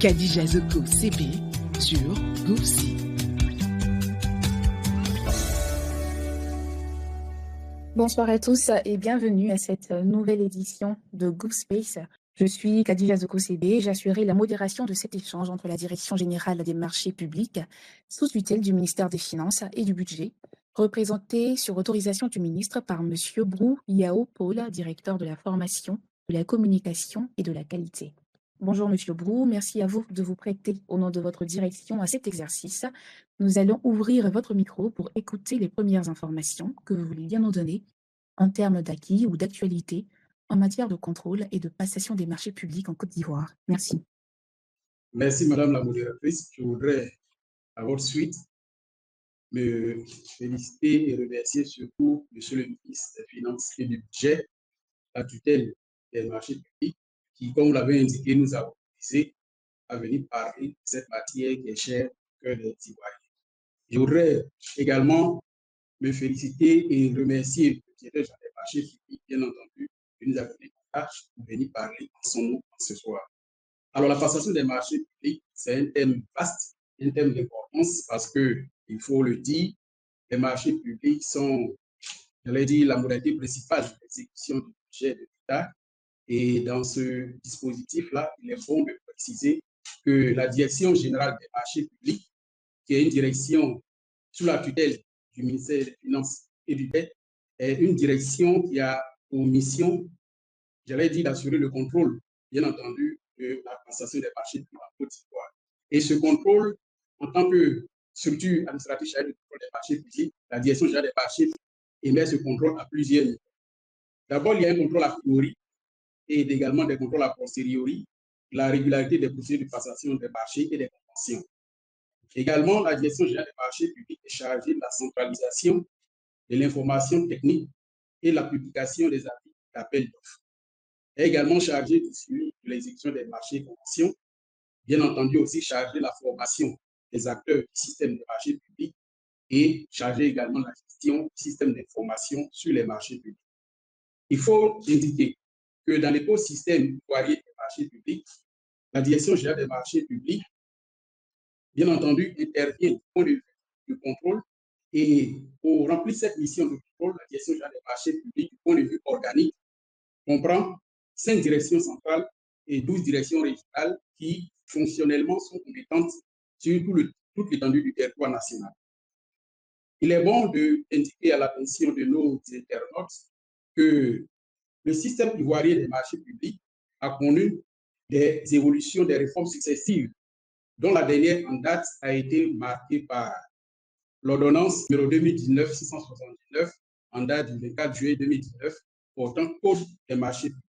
Khadija Zoko CB sur GoSI. Bonsoir à tous et bienvenue à cette nouvelle édition de GoSpace. Je suis Khadija Zoko CB et j'assurerai la modération de cet échange entre la Direction générale des marchés publics, sous tutelle du ministère des Finances et du Budget, représentée sur autorisation du ministre par M. Brou Yao Paul, directeur de la formation, de la communication et de la qualité. Bonjour Monsieur Brou, merci à vous de vous prêter au nom de votre direction à cet exercice. Nous allons ouvrir votre micro pour écouter les premières informations que vous voulez bien nous donner en termes d'acquis ou d'actualité en matière de contrôle et de passation des marchés publics en Côte d'Ivoire. Merci. Merci Madame la modératrice. Je voudrais à votre suite me féliciter et remercier surtout Monsieur le ministre des Finances et du Budget, la tutelle des marchés publics, qui, comme vous l'avez indiqué, nous a autorisé à venir parler de cette matière qui est chère au cœur des Ivoiriens. Je voudrais également me féliciter et remercier le directeur général des marchés publics, bien entendu, qui nous a donné la tâche pour venir parler en son nom ce soir. Alors, la passation des marchés publics, c'est un thème vaste, un thème d'importance parce que, il faut le dire, les marchés publics sont, j'allais dire, la modalité principale de l'exécution du budget de l'État. Et dans ce dispositif-là, il est bon de préciser que la Direction générale des marchés publics, qui est une direction sous la tutelle du ministère des Finances et du Budget, est une direction qui a pour mission, j'allais dire, d'assurer le contrôle, bien entendu, de la passation des marchés publics en Côte d'Ivoire. Et ce contrôle, en tant que structure administrative chargée du contrôle des marchés publics, la Direction générale des marchés émet ce contrôle à plusieurs niveaux. D'abord, il y a un contrôle a priori et également des contrôles a posteriori, la régularité des procédures de passation des marchés et des conventions. Également, la Direction générale des marchés publics est chargée de la centralisation de l'information technique et la publication des avis d'appel d'offres. Elle est également chargée du suivi de l'exécution des marchés et conventions, bien entendu aussi chargée de la formation des acteurs du système des marchés publics et chargée également de la gestion du système d'information sur les marchés publics. Il faut indiquer que dans l'écosystème ivoirien des marchés publics, la Direction générale des marchés publics, bien entendu, intervient du point de vue du contrôle. Et pour remplir cette mission de contrôle, la Direction générale des marchés publics, du point de vue organique, comprend 5 directions centrales et 12 directions régionales qui, fonctionnellement, sont compétentes sur toute l'étendue du territoire national. Il est bon d'indiquer à l'attention de nos internautes que le système ivoirien des marchés publics a connu des évolutions, des réformes successives, dont la dernière en date a été marquée par l'ordonnance numéro 2019-679, en date du 24 juillet 2019, portant code des marchés publics.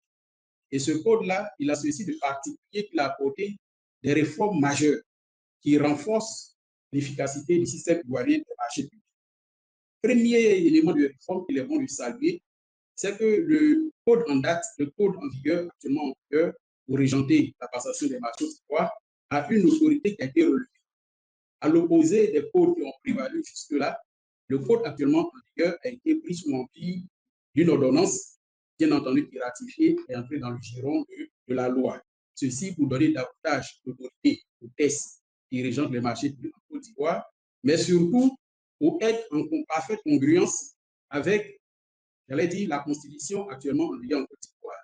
Et ce code-là, il a ceci de particulier qu'il a apporté des réformes majeures qui renforcent l'efficacité du système ivoirien des marchés publics. Premier élément de réforme qu'il est bon de saluer, c'est que le code en date, le code en vigueur, actuellement en vigueur, pour régenter la passation des marchés d'ivoire, a une autorité qui a été relevée. À l'opposé des codes qui ont prévalu jusque-là, le code actuellement en vigueur a été pris sous l'empire d'une ordonnance, bien entendu, qui est ratifiée et entrée dans le giron de la loi. Ceci pour donner davantage d'autorité aux tests qui régentent les marchés publics en Côte d'Ivoire, mais surtout pour être en parfaite congruence avec, j'allais dire, la Constitution actuellement en vigueur en Côte d'Ivoire.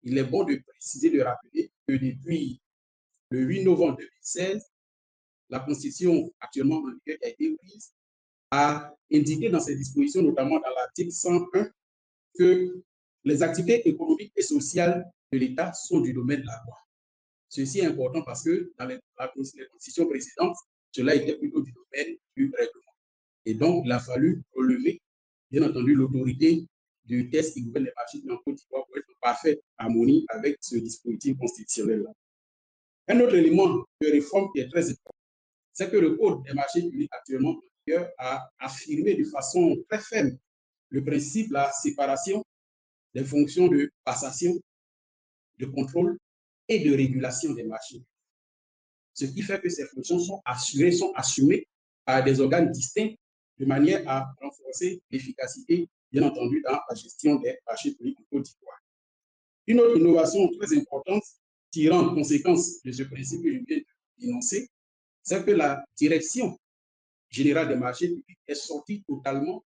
Il est bon de préciser, de rappeler que depuis le 8 novembre 2016, la Constitution actuellement en vigueur qui a été prise a indiqué dans ses dispositions, notamment dans l'article 101, que les activités économiques et sociales de l'État sont du domaine de la loi. Ceci est important parce que dans les constitutions précédentes, cela était plutôt du domaine du règlement. Et donc, il a fallu relever, bien entendu, l'autorité du test qui gouverne les marchés en Côte d'Ivoire pour être en parfaite harmonie avec ce dispositif constitutionnel-là. Un autre élément de réforme qui est très important, c'est que le Code des marchés publics actuellement en vigueur a affirmé de façon très ferme le principe de la séparation des fonctions de passation, de contrôle et de régulation des marchés. Ce qui fait que ces fonctions sont assurées, sont assumées par des organes distincts de manière à renforcer l'efficacité, bien entendu, dans la gestion des marchés publics en Côte d'Ivoire. Une autre innovation très importante tirant conséquence de ce principe que je viens de dénoncer, c'est que la direction générale des marchés publics est sortie totalement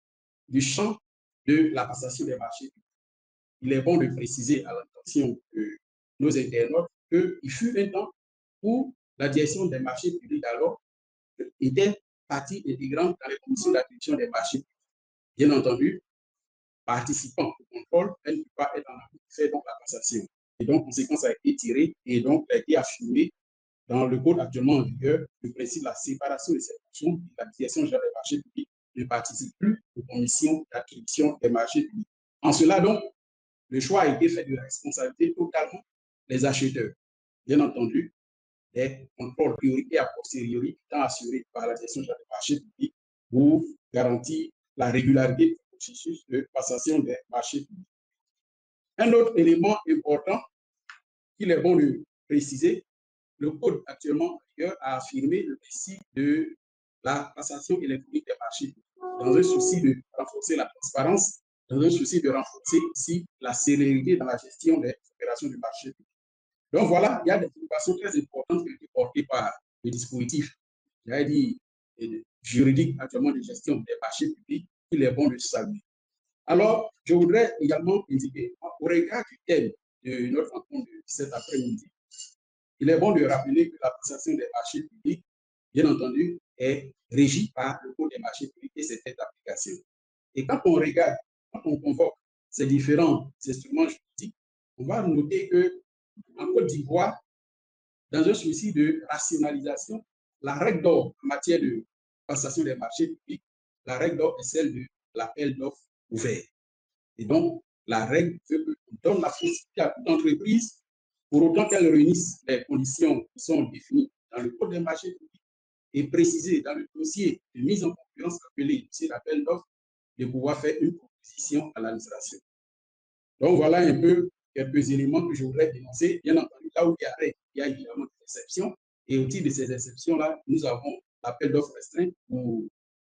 du champ de la passation des marchés publics. Il est bon de préciser à l'attention de nos internautes qu'il fut un temps où la direction des marchés publics alors était partie intégrante dans les commissions d'attribution des marchés publics. Bien entendu, participant au contrôle, elle ne peut pas être en fait donc la passation. Et donc, conséquence a été tirée et donc a été affirmée dans le code actuellement en vigueur, le principe de la séparation de ces fonctions. La direction générale des marchés publics ne participe plus aux commissions d'attribution des marchés publics. En cela, donc, le choix a été fait de responsabiliser totalement les acheteurs. Bien entendu, des contrôles prioritaires a posteriori étant assurés par la direction générale des marchés publics pour garantir la régularité du processus de passation des marchés publics. Un autre élément important qu'il est bon de préciser, le code actuellement en vigueur a affirmé le principe de la passation électronique des marchés publics dans un souci de renforcer la transparence, dans un souci de renforcer aussi la célérité dans la gestion des opérations du marché public. Donc voilà, il y a des innovations très importantes qui ont été portées par le dispositif, j'allais dire, juridique actuellement de gestion des marchés publics, qu'il est bon de saluer. Alors, je voudrais également indiquer, au regard du thème de notre rencontre de cet après-midi, il est bon de rappeler que la passation des marchés publics, bien entendu, est régie par le Code des marchés publics et ses applications. Et quand on regarde, quand on convoque ces différents instruments juridiques, on va noter que en Côte d'Ivoire, dans un souci de rationalisation, la règle d'or en matière de passation des marchés publics, la règle d'or est celle de l'appel d'offres ouvert. Et donc, la règle donne la possibilité à toute entreprise, pour autant qu'elle réunisse les conditions qui sont définies dans le Code des marchés publics et précisées dans le dossier de mise en concurrence appelé dossier d'appel d'offres, de pouvoir faire une proposition à l'administration. Donc, voilà un peu quelques éléments que je voudrais dénoncer. Bien entendu, là où il y a évidemment des exceptions. Et au titre de ces exceptions-là, nous avons l'appel d'offres restreint pour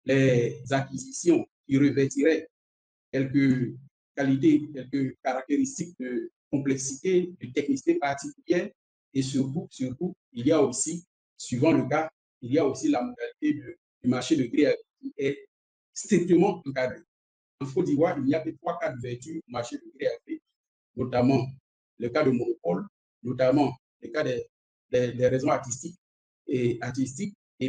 les acquisitions qui revêtiraient quelques qualités, quelques caractéristiques de complexité, de technicité particulière. Et surtout, il y a aussi, suivant le cas, il y a aussi la modalité du marché de gré à gré qui est strictement encadrée. En Côte d'Ivoire, il n'y a que 3 cas d'ouverture au marché de gré à gré, notamment le cas de monopole, notamment le cas des raisons artistiques, et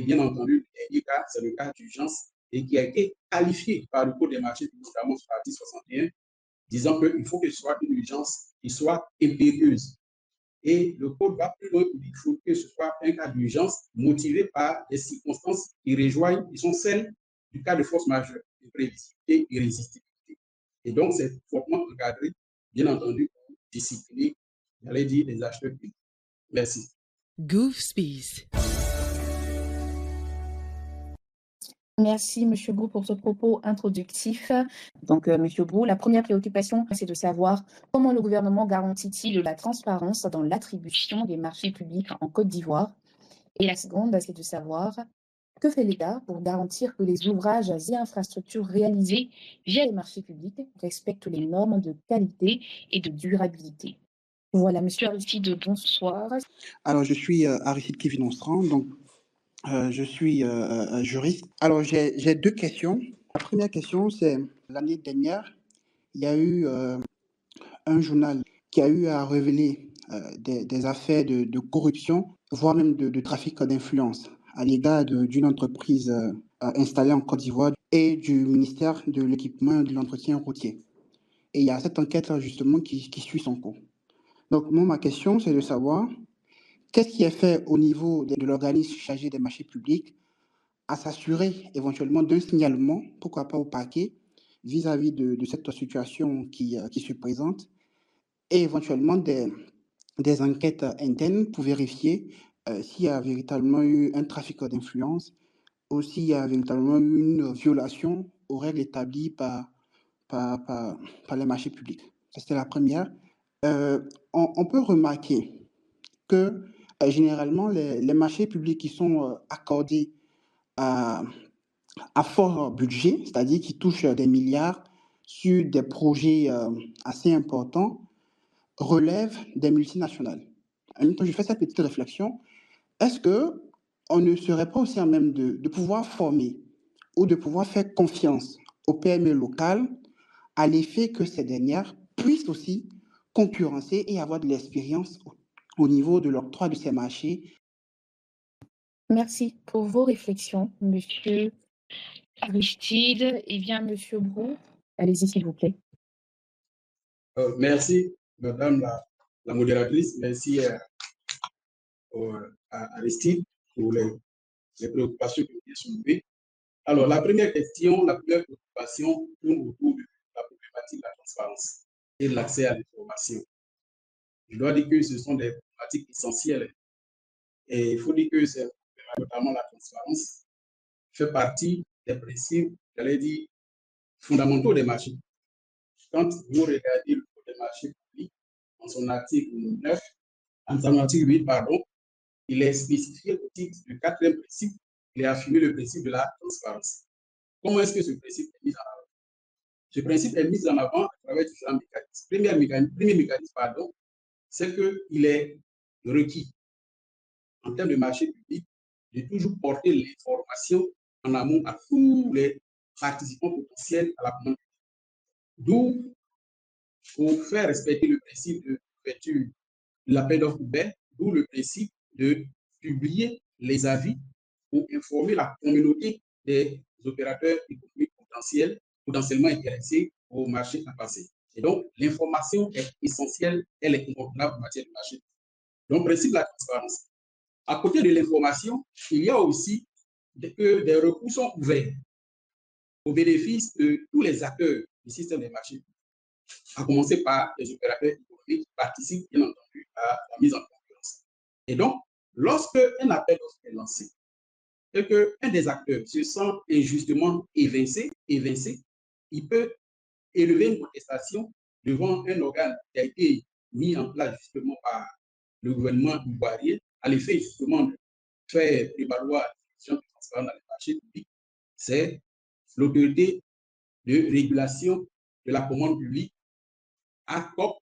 bien entendu, le dernier cas, c'est le cas d'urgence, et qui a été qualifié par le Code des marchés, notamment sur l'article 61, disant qu'il faut que ce soit une urgence qui soit impérieuse. Et le Code va plus loin, il faut que ce soit un cas d'urgence motivé par des circonstances qui rejoignent, qui sont celles du cas de force majeure, de prévisibilité et résistibilité. Et donc, c'est fortement encadré, bien entendu, pour discipliner, j'allais dire, les acheteurs publics. Merci. GoofSpace. Merci, M. Brou, pour ce propos introductif. Donc, M. Brou, la première préoccupation, c'est de savoir comment le gouvernement garantit-il la transparence dans l'attribution des marchés publics en Côte d'Ivoire. Et la seconde, c'est de savoir que fait l'État pour garantir que les ouvrages et infrastructures réalisés via les marchés publics respectent les normes de qualité et de durabilité. Voilà, M. Aristide, bonsoir. Alors, je suis Aristide Kevin Onstran, donc je suis juriste. Alors, j'ai 2 questions. La première question, c'est l'année dernière, il y a eu un journal qui a eu à révéler des affaires de corruption, voire même de trafic d'influence à l'égard d'une entreprise installée en Côte d'Ivoire et du ministère de l'Équipement et de l'Entretien routier. Et il y a cette enquête-là, justement, qui suit son cours. Donc, moi, ma question, c'est de savoir qu'est-ce qui est fait au niveau de l'organisme chargé des marchés publics à s'assurer éventuellement d'un signalement, pourquoi pas au parquet, vis-à-vis de cette situation qui se présente, et éventuellement des enquêtes internes pour vérifier s'il y a véritablement eu un trafic d'influence ou s'il y a véritablement eu une violation aux règles établies par les marchés publics. Ça, c'était la première. On peut remarquer que généralement, les marchés publics qui sont accordés à fort budget, c'est-à-dire qui touchent des milliards sur des projets assez importants, relèvent des multinationales. En même temps, je fais cette petite réflexion est-ce qu'on ne serait pas aussi à même de pouvoir former ou de pouvoir faire confiance aux PME locales à l'effet que ces dernières puissent aussi concurrencer et avoir de l'expérience au niveau de l'octroi de ces marchés? Merci pour vos réflexions, Monsieur Aristide. Eh bien, Monsieur Brou, allez-y, s'il vous plaît. Merci, Madame la modératrice. Merci à Aristide pour les préoccupations que vous avez soulevées. Alors, la première question, la première préoccupation tourne autour de la problématique de la transparence et de l'accès à l'information. Je dois dire que ce sont des problématiques essentielles. Et il faut dire que c'est notamment la transparence fait partie des principes, j'allais dire, fondamentaux des marchés. Quand vous regardez le code des marchés publics, en son article 9, en son article 8, pardon, il est spécifié au titre du quatrième principe, il est affirmé le principe de la transparence. Comment est-ce que ce principe est mis en avant? Ce principe est mis en avant à travers différents mécanismes. Premier mécanisme, pardon, c'est qu'il est requis en termes de marché public de toujours porter l'information en amont à tous les participants potentiels à la commande. D'où, pour faire respecter le principe de l'ouverture de l'appel d'offres ouvert, d'où le principe de publier les avis pour informer la communauté des opérateurs économiques potentiellement intéressés au marché à passer. Et donc, l'information est essentielle, elle est incontournable en matière de marché. Donc, principe de la transparence. À côté de l'information, il y a aussi que des recours sont ouverts au bénéfice de tous les acteurs du système des marchés, à commencer par les opérateurs économiques qui participent, bien entendu, à la mise en concurrence. Et donc, lorsque un appel d'offres est lancé et qu'un des acteurs se sent injustement évincé, il peut élever une contestation devant un organe qui a été mis en place justement par le gouvernement ivoirien à l'effet justement de faire prévaloir la définition de transparence dans les marchés publics. C'est l'autorité de régulation de la commande publique, ACOP,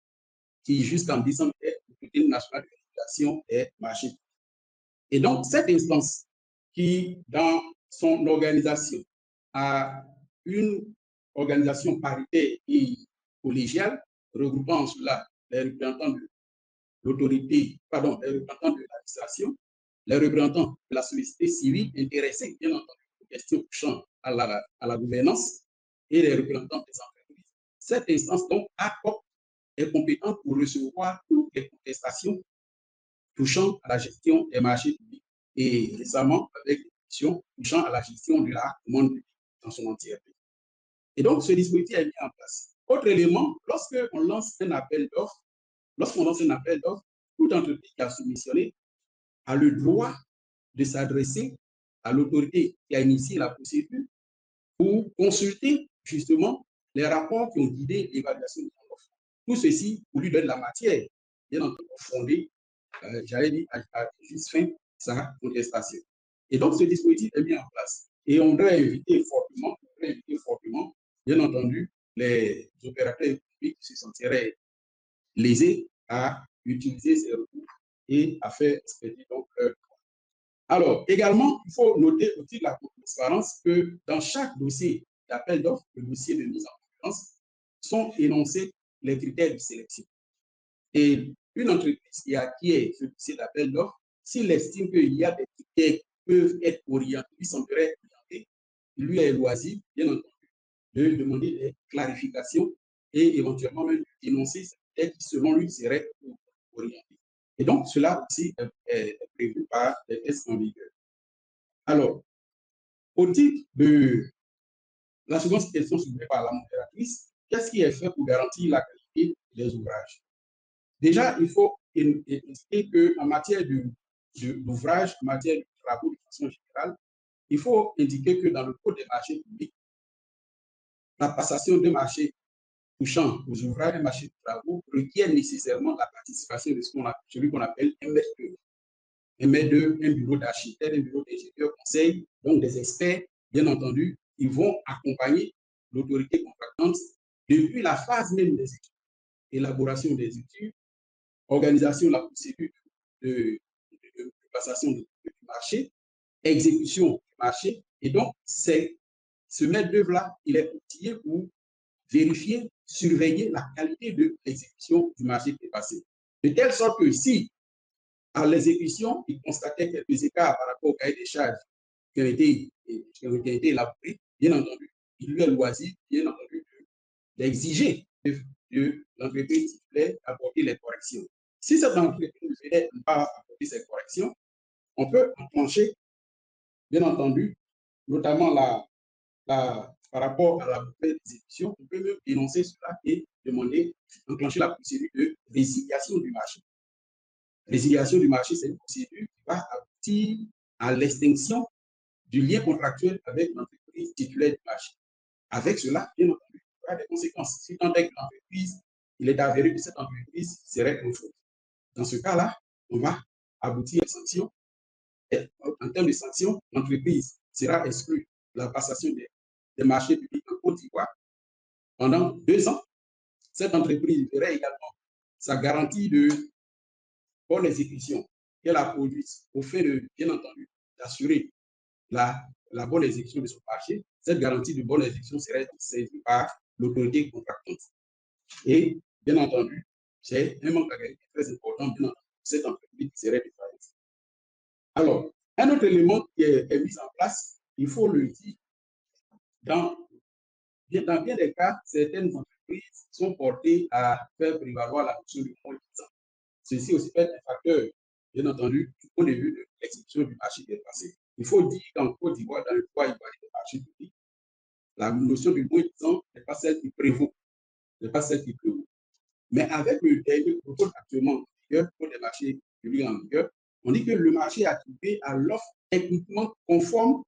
qui jusqu'en décembre est l'autorité nationale de régulation des marchés publics. Et donc, cette instance qui, dans son organisation, a une organisation paritaire et collégiale, regroupant cela les représentants de l'autorité, pardon, les représentants de l'administration, les représentants de la société civile intéressés, bien entendu, aux questions touchant à la gouvernance et les représentants des entreprises. Cette instance, donc, ACOP, est compétente pour recevoir toutes les contestations touchant à la gestion des marchés publics et récemment avec des questions touchant à la gestion de la commande publique dans son entièreté. Et donc, ce dispositif est mis en place. Autre élément, lorsqu'on lance un appel d'offres, toute entreprise qui a soumissionné a le droit de s'adresser à l'autorité qui a initié la procédure pour consulter justement les rapports qui ont guidé l'évaluation de son offre. Tout ceci pour lui donner la matière, bien entendu, fondée, j'allais dire, à juste fin sa contestation. Et donc, ce dispositif est mis en place. Et on doit éviter fortement, bien entendu, les opérateurs économiques qui se sentiraient lésés à utiliser ces recours et à faire respecter donc leur droit. Alors, également, il faut noter au titre de la transparence que dans chaque dossier d'appel d'offres, le dossier de mise en concurrence, sont énoncés les critères de sélection. Et une entreprise qui acquiert ce dossier d'appel d'offres, s'il estime qu'il y a des critères qui peuvent être orientés, qui seraient orientés, il lui est loisible, bien entendu, de demander des clarifications et éventuellement même d'énoncer ces critères qui, selon lui, seraient orientés. Et donc, cela aussi est prévu par les tests en vigueur. Alors, au titre de la seconde question soulevée par la modératrice, qu'est-ce qui est fait pour garantir la qualité des ouvrages? Déjà, il faut indiquer qu'en matière d'ouvrage, en matière de travaux de façon générale, il faut indiquer que dans le code des marchés publics, la passation de marchés touchant aux ouvrages et marchés de travaux requiert nécessairement la participation de celui qu'on appelle un maître d'œuvre. Un maître d'œuvre, un bureau d'architecte, un bureau d'ingénieur conseil, donc des experts, bien entendu, ils vont accompagner l'autorité contractante depuis la phase même des études, élaboration des études, organisation de la procédure de passation du marché, exécution du marché. Et donc, ce maître d'œuvre-là, il est outillé pour vérifier, surveiller la qualité de l'exécution du marché qui est passé. De telle sorte que si, à l'exécution, il constatait quelques écarts par rapport au cahier des charges qui ont été élaborés, bien entendu, il lui est loisir, bien entendu, d'exiger de l'entreprise titulaire d'apporter les corrections. Si cette entreprise ne venait pas apporter ces corrections, on peut enclencher, bien entendu, notamment par rapport à la mauvaise exécution, on peut même dénoncer cela et demander, enclencher la procédure de résiliation du marché. Résiliation du marché, c'est une procédure qui va aboutir à l'extinction du lien contractuel avec l'entreprise titulaire du marché. Avec cela, bien entendu, il y aura des conséquences. Si tant est que l'entreprise, il est avéré que cette entreprise serait conforme. Dans ce cas-là, on va aboutir à des sanctions. Et en termes de sanctions, l'entreprise sera exclue de la passation des marchés publics en Côte d'Ivoire pendant 2 ans. Cette entreprise verrait également sa garantie de bonne exécution qu'elle a produite au fait de, bien entendu, d'assurer la bonne exécution de son marché. Cette garantie de bonne exécution serait saisie par l'autorité contractante. Et, bien entendu, c'est un manque à gagner très important, bien entendu, cette entreprise qui serait défaillante. Alors, un autre élément qui est mis en place, il faut le dire, dans bien des cas, certaines entreprises sont portées à faire prévaloir la notion du moins disant. Ceci aussi peut être un facteur, bien entendu, du point de vue de l'exécution du marché qui est passé. Il faut dire qu'en Côte d'Ivoire, dans le droit ivoirien des marchés publics, la notion du moins disant n'est pas celle qui prévaut. n'est pas celle qui prévaut. Mais avec le dernier protocole actuellement en vigueur, pour les marchés publics en vigueur, on dit que le marché est attribué à l'offre techniquement conforme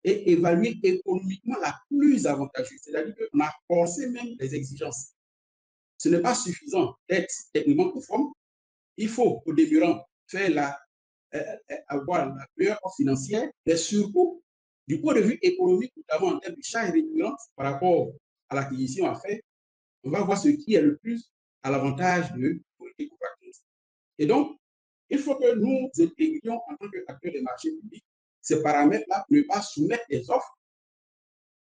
et évaluée économiquement la plus avantageuse. C'est-à-dire qu'on a forcé même les exigences. Ce n'est pas suffisant d'être techniquement conforme. Il faut, au demeurant, avoir la meilleure offre financière, mais surtout, du point de vue économique, notamment en termes de charges rémunérantes par rapport à l'acquisition à faire, on va voir ce qui est le plus à l'avantage de l'autorité contractante. Et donc, il faut que nous intégrions en tant qu'acteurs des marchés publics ces paramètres-là pour ne pas soumettre des offres,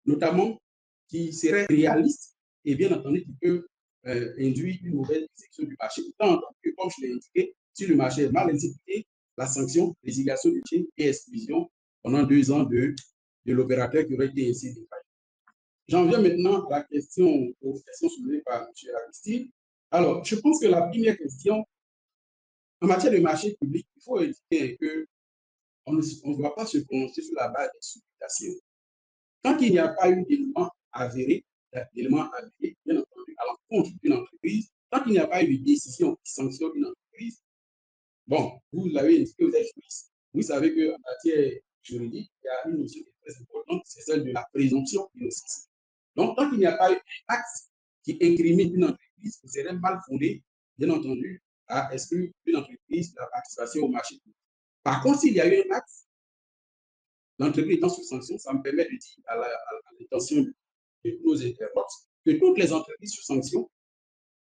notamment qui seraient réalistes et bien entendu qui peuvent induire une mauvaise exécution du marché. Tant que, comme je l'ai indiqué, si le marché est mal exécuté, la sanction, résiliation du marché et exclusion pendant 2 ans de l'opérateur qui aurait été ainsi défaillant. J'en viens maintenant à la question, aux questions soulevées par M. Aristide. Alors, je pense que la première question, en matière de marché public, il faut indiquer qu'on ne doit pas se prononcer sur la base des supputations. Tant qu'il n'y a pas eu d'éléments avérés, bien entendu, à l'encontre d'une entreprise, tant qu'il n'y a pas eu de décision qui sanctionne une entreprise, bon, vous l'avez indiqué, vous êtes juriste. Vous savez qu'en matière juridique, il y a une notion qui est très importante, c'est celle de la présomption d'innocence. Donc, tant qu'il n'y a pas eu un acte qui incrimine une entreprise, vous serez mal fondé, bien entendu, à exclure une entreprise de la participation au marché public. Par contre, s'il y a eu un acte, l'entreprise étant sous sanction, ça me permet de dire à l'intention de nos internautes que toutes les entreprises sous sanction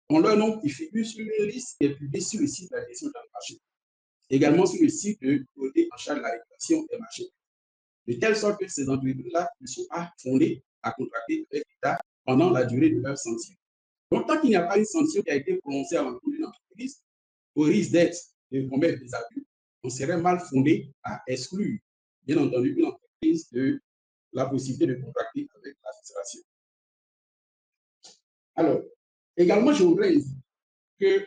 ont leur nom qui figure sur une liste qui est publiée sur le site de la gestion du marché. Également sur le site de l'autorité en charge de la régulation des marchés. De telle sorte que ces entreprises-là ne sont pas fondées à contracter avec l'État pendant la durée de leur sanction. Donc, tant qu'il n'y a pas une sanction qui a été prononcée à l'encontre d'une entreprise, au risque d'être de commettre des abus, on serait mal fondé à exclure, bien entendu, une entreprise de la possibilité de contracter avec l'administration. Alors, également, je voudrais dire que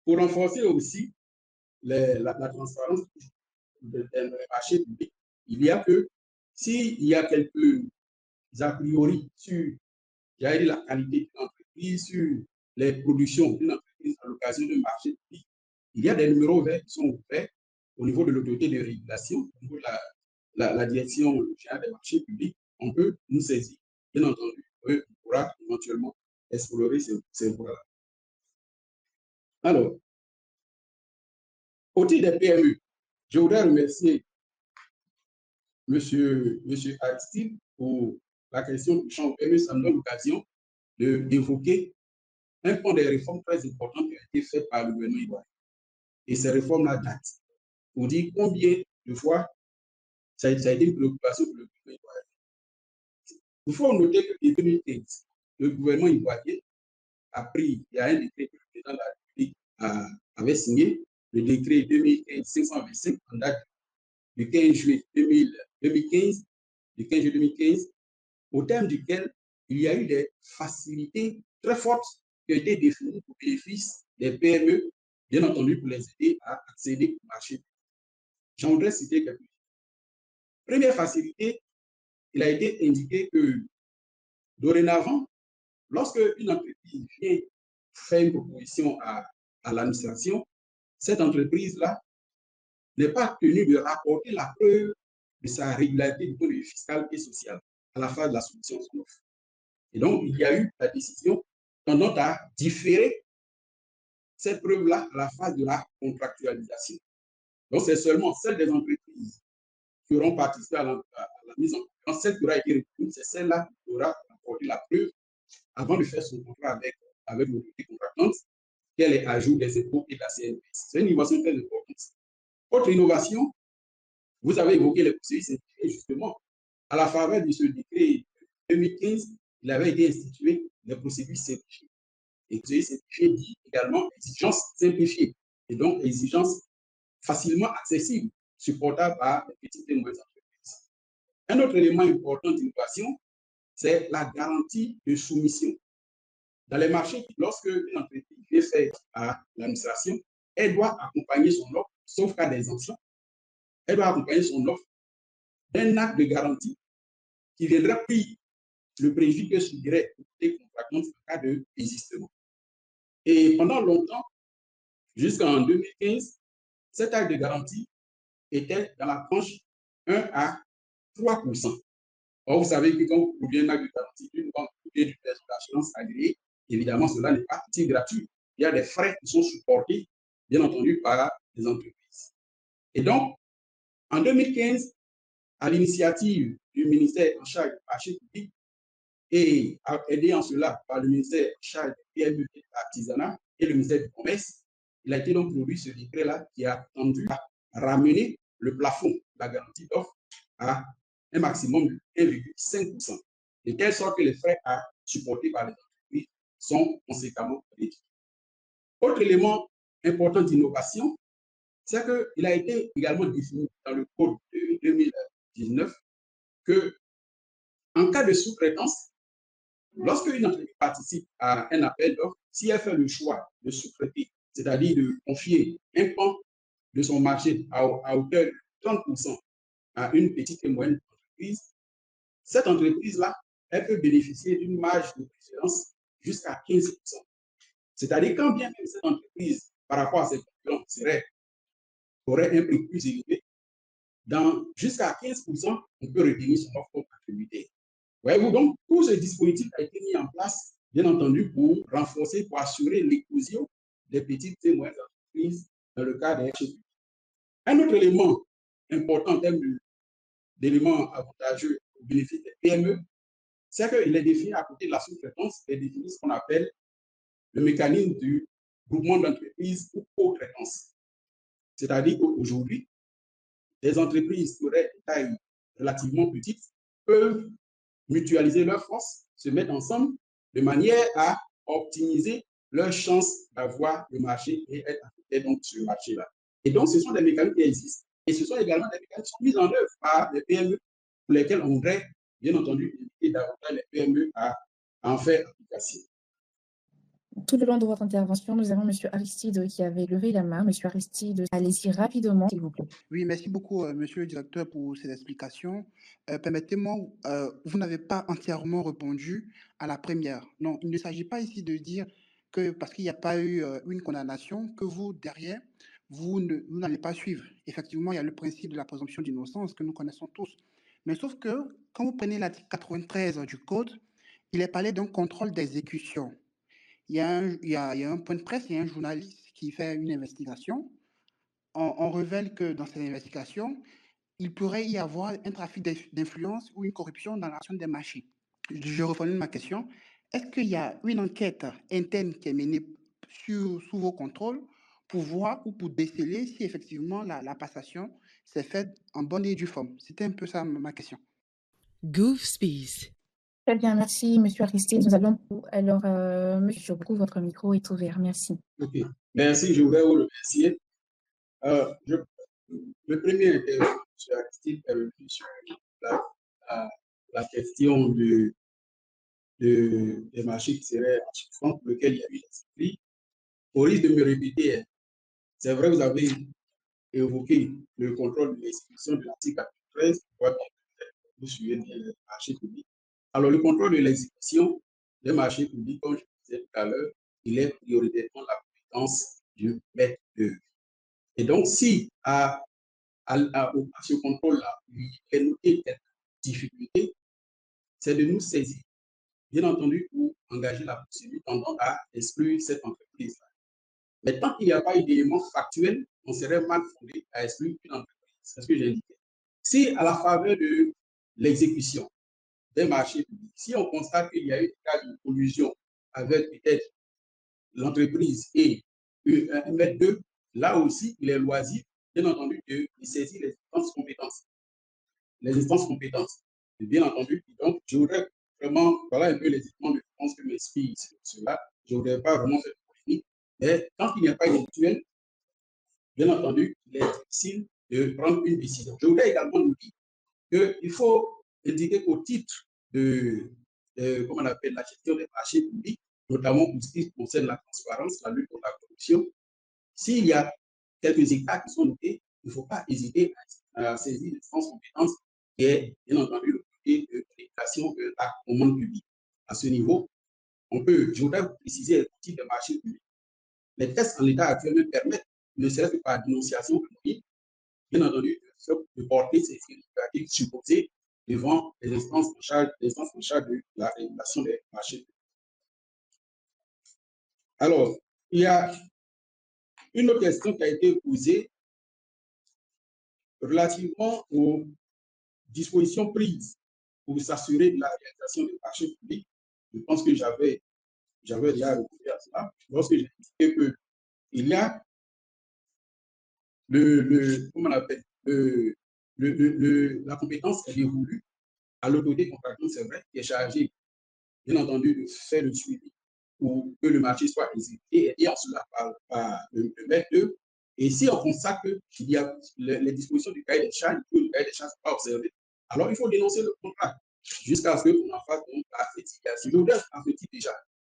pour renforcer aussi la transparence des marchés publics, il y a que s'il y a quelques a priori sur la qualité d'une entreprise, sur les productions d'une entreprise à l'occasion d'un marché public, il y a des numéros verts qui sont ouverts au niveau de l'autorité de régulation, au niveau de la direction générale des marchés publics. On peut nous saisir, bien entendu, on pourra éventuellement explorer ces voies-là. Alors, au titre des PME, je voudrais remercier M. Aristide pour la question du champ PME. Ça me donne l'occasion d'évoquer un point des réformes très importantes qui ont été faites par le gouvernement ivoirien. Et ces réformes-là datent. pour dire combien de fois ça a été une préoccupation pour le gouvernement ivoirien. Il faut noter qu'en 2015, le gouvernement ivoirien a pris, il y a un décret que le président de la République avait signé, le décret 2015-525, en date du 15 juillet 2015, du 15 juillet 2015, au terme duquel il y a eu des facilités très fortes qui ont été définies au bénéfice des PME, bien entendu pour les aider à accéder au marché. J'en voudrais citer quelques-unes. Première facilité, il a été indiqué que dorénavant, lorsque une entreprise vient faire une proposition à l'administration, cette entreprise-là n'est pas tenue de rapporter la preuve de sa régularité du point de vue fiscal et social à la phase de la soumission de son offre. Et donc, il y a eu la décision tendant à différer cette preuve-là à la phase de la contractualisation. Donc, c'est seulement celle des entreprises qui auront participé à la mise en concurrence, celle qui aura été retenue, c'est celle-là qui aura apporté la preuve avant de faire son contrat avec l'autorité contractante, qu'elle est à jour des impôts et de la CNPS. C'est une innovation très importante. Autre innovation, vous avez évoqué les procédures simplifiées, justement. À la faveur de ce décret 2015, il avait été institué les procédures simplifiées. Et procédures simplifiées dit également exigences simplifiées. Et donc, exigences facilement accessibles, supportables par les petites et moyennes entreprises. Un autre élément important d'innovation, c'est la garantie de soumission. Dans les marchés, lorsque une entreprise est faite à l'administration, elle doit accompagner son offre, sauf cas d'exemption, elle doit accompagner son offre d'un acte de garantie qui viendra pris le préjudice que subirait l'autorité contractante en cas de désistement. Et pendant longtemps, jusqu'en 2015, cet acte de garantie était dans la tranche 1 à 3%. Or, vous savez que quand vous prenez un acte de garantie d'une banque ou d'une assurance agréée, évidemment, cela n'est pas gratuit. Il y a des frais qui sont supportés, bien entendu, par les entreprises. Et donc, en 2015, à l'initiative du ministère en charge du marché public et aidé en cela par le ministère en charge du PME et de l'artisanat et le ministère du Commerce, il a été donc produit ce décret-là qui a tendu à ramener le plafond de la garantie d'offre à un maximum de 1,5%, de telle sorte que les frais à supporter par les entreprises sont conséquemment réduits. Autre élément important d'innovation, c'est qu'il a été également défini dans le code de 2019 que, en cas de sous-traitance, lorsque une entreprise participe à un appel d'offres, si elle fait le choix de sous-traiter, c'est-à-dire de confier un pan de son marché à hauteur de 30% à une petite et moyenne entreprise, cette entreprise-là, elle peut bénéficier d'une marge de préférence jusqu'à 15%. C'est-à-dire quand bien même cette entreprise, par rapport à ses concurrents, aurait un prix plus élevé, jusqu'à 15%, on peut retenir son offre contribuée. Voyez-vous, donc, tout ce dispositif a été mis en place, bien entendu, pour renforcer, pour assurer l'éclosion des petites et moyennes entreprises dans le cadre des marchés. Un autre élément important en termes d'éléments avantageux au bénéfice des PME, c'est qu'il est défini à côté de la sous-traitance, il est défini ce qu'on appelle le mécanisme du groupement d'entreprises ou co-traitance. C'est-à-dire qu'aujourd'hui, des entreprises qui auraient une taille relativement petite peuvent mutualiser leurs forces, se mettre ensemble de manière à optimiser leurs chances d'avoir le marché et être affectés donc sur le marché-là. Et donc, ce sont des mécanismes qui existent. Et ce sont également des mécanismes qui sont mis en œuvre par les PME pour lesquels on voudrait, bien entendu, éviter davantage les PME à en faire application. Tout le long de votre intervention, nous avons M. Aristide qui avait levé la main. M. Aristide, allez-y rapidement, s'il vous plaît. Oui, merci beaucoup, monsieur le directeur, pour ces explications. Permettez-moi, vous n'avez pas entièrement répondu à la première. Non, il ne s'agit pas ici de dire que parce qu'il n'y a pas eu une condamnation, que vous, derrière, vous n'allez pas suivre. Effectivement, il y a le principe de la présomption d'innocence que nous connaissons tous. Mais sauf que, quand vous prenez l'article 93 du Code, il est parlé d'un contrôle d'exécution. Il y a un point de presse, il y a un journaliste qui fait une investigation. On révèle que dans cette investigation, il pourrait y avoir un trafic d'influence ou une corruption dans l'action des marchés. Je reformule ma question. Est-ce qu'il y a une enquête interne qui est menée sous vos contrôles pour voir ou pour déceler si effectivement la passation s'est faite en bonne et due forme. C'était un peu ça ma question. GoofSpace. Très bien, merci, Monsieur Aristide. Nous allons alors, Monsieur Brou, votre micro est ouvert. Merci. Ok, merci, je voudrais vous remercier. Le premier interview, M. Aristide, est revenu sur la question des marchés qui seraient en chiffrant, pour lequel il y a eu des esprits. Au risque de me répéter, c'est vrai, vous avez évoqué le contrôle de l'exécution de l'article 93, vous suivez bien les marchés publics. Alors, le contrôle de l'exécution des marchés publics, comme je disais tout à l'heure, il est prioritairement la compétence du maître d'œuvre. Et donc, si à ce contrôle-là, il est noté quelques difficultés, c'est de nous saisir, bien entendu, pour engager la procédure tendant à exclure cette entreprise-là. Mais tant qu'il n'y a pas eu d'éléments factuels, on serait mal fondé à exclure une entreprise. C'est ce que j'ai indiqué. Si, à la faveur de l'exécution des marchés publics, si on constate qu'il y a eu des cas de collusion avec peut-être l'entreprise et un maître d'œuvre, là aussi, il est loisible, bien entendu, de saisir les instances compétences. Les instances compétences, bien entendu. Donc, je voudrais vraiment, voilà un peu les éléments de réponse que m'inspire cela. Je ne voudrais pas vraiment faire de polémique, mais tant qu'il n'y a pas de rituel, bien entendu, il est difficile de prendre une décision. Je voudrais également nous dire qu'il faut indiquer qu'au titre de, comment on appelle, la gestion des marchés publics, notamment pour ce qui concerne la transparence, la lutte contre la corruption, s'il y a quelques écarts qui sont notés, il ne faut pas hésiter à saisir l'instance compétence qui est, bien entendu, le côté de l'éducation de la commande publique. À ce niveau, je voudrais vous préciser le type de marché public. Les tests en l'état actuel me permettent, ne serait-ce que par dénonciation économique, bien entendu, de porter ces initiatives supposées devant les instances en charge de la régulation des marchés publics. Alors, il y a une autre question qui a été posée relativement aux dispositions prises pour s'assurer de la réalisation des marchés publics. Je pense que j'avais déjà répondu à cela lorsque j'ai indiqué qu'il y a comment on appelle, la compétence est dévolue à l'autorité contractante, c'est vrai, qui est chargée, bien entendu, de faire le suivi pour que le marché soit exécuté et en cela par le maître d'œuvre. Et si on constate qu'il y a les dispositions du cahier des charges, que le cahier des charges n'est pas observé, alors il faut dénoncer le contrat jusqu'à ce qu'on en fasse donc la rectification. Je voudrais à ce titre déjà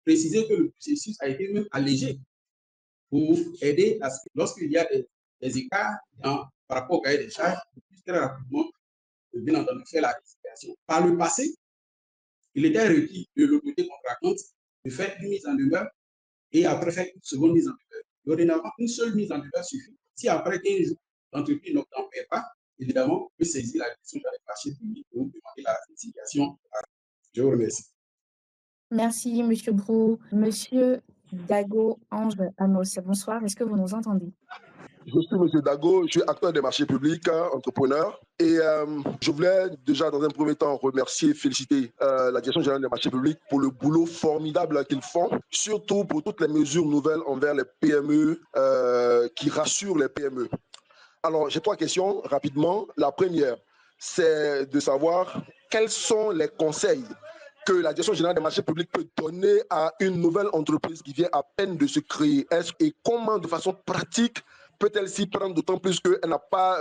préciser que le processus a été même allégé pour aider à ce que lorsqu'il y a des écarts par rapport au cahier des charges, on puisse très rapidement, bien entendu, faire la rectification. Par le passé, il était requis de l'autorité contractante de faire une mise en demeure et après faire une seconde mise en demeure. Dorénavant, une seule mise en demeure suffit. Si après 15 jours, l'entreprise n'obtient pas, évidemment, on peut saisir la direction des marchés publics pour demander la rectification. Je vous remercie. Merci, Monsieur Brou. Monsieur Dago Ange Amos, bonsoir. Est-ce que vous nous entendez? Je suis M. Dago, je suis acteur des marchés publics, entrepreneur. Et je voulais déjà, dans un premier temps, remercier et féliciter la Direction générale des marchés publics pour le boulot formidable qu'ils font, surtout pour toutes les mesures nouvelles envers les PME qui rassurent les PME. Alors, j'ai 3 questions rapidement. La première, c'est de savoir quels sont les conseils que la Direction générale des marchés publics peut donner à une nouvelle entreprise qui vient à peine de se créer. Et comment, de façon pratique, peut-elle s'y prendre, d'autant plus qu'elle n'a pas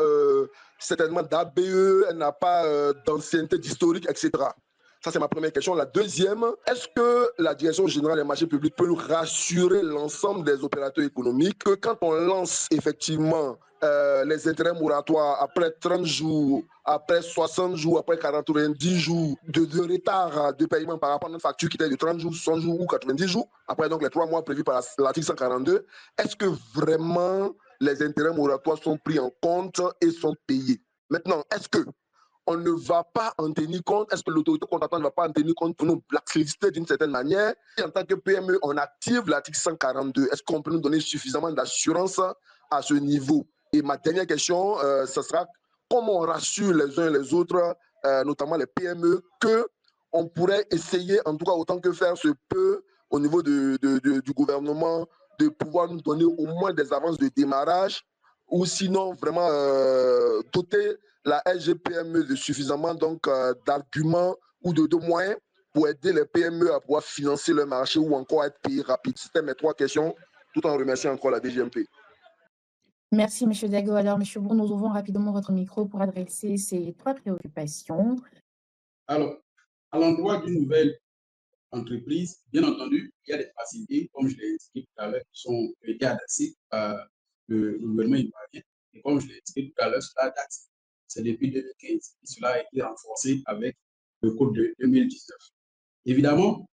certainement d'ABE, elle n'a pas d'ancienneté d'historique, etc. Ça, c'est ma première question. La deuxième, est-ce que la Direction générale des marchés publics peut rassurer l'ensemble des opérateurs économiques que quand on lance effectivement les intérêts moratoires après 30 jours, après 60 jours, après 90 jours de retard de paiement par rapport à notre facture qui était de 30 jours, 60 jours ou 90 jours, après donc les 3 mois prévus par l'article 142, est-ce que vraiment les intérêts moratoires sont pris en compte et sont payés? Maintenant, est-ce que on ne va pas en tenir compte? Est-ce que l'autorité contractante ne va pas en tenir compte pour nous blacklister d'une certaine manière? Et en tant que PME, on active l'article 142. Est-ce qu'on peut nous donner suffisamment d'assurance à ce niveau? Et ma dernière question, ce sera comment on rassure les uns et les autres, notamment les PME, qu'on pourrait essayer, en tout cas autant que faire se peut, au niveau du gouvernement, de pouvoir nous donner au moins des avances de démarrage ou sinon vraiment doter la SGPME de suffisamment d'arguments ou de moyens pour aider les PME à pouvoir financer le marché ou encore être payés rapide. C'était mes 3 questions, tout en remerciant encore la DGMP. Merci, M. Dago. Alors, M. Brou, nous ouvrons rapidement votre micro pour adresser ces 3 préoccupations. Alors, à l'endroit d'une nouvelle entreprise, bien entendu, il y a des facilités, comme je l'ai expliqué tout à l'heure, qui ont été adressées par le gouvernement ivoirien. Et comme je l'ai expliqué tout à l'heure, cela date. C'est depuis 2015 et cela a été renforcé avec le code de 2019. Évidemment,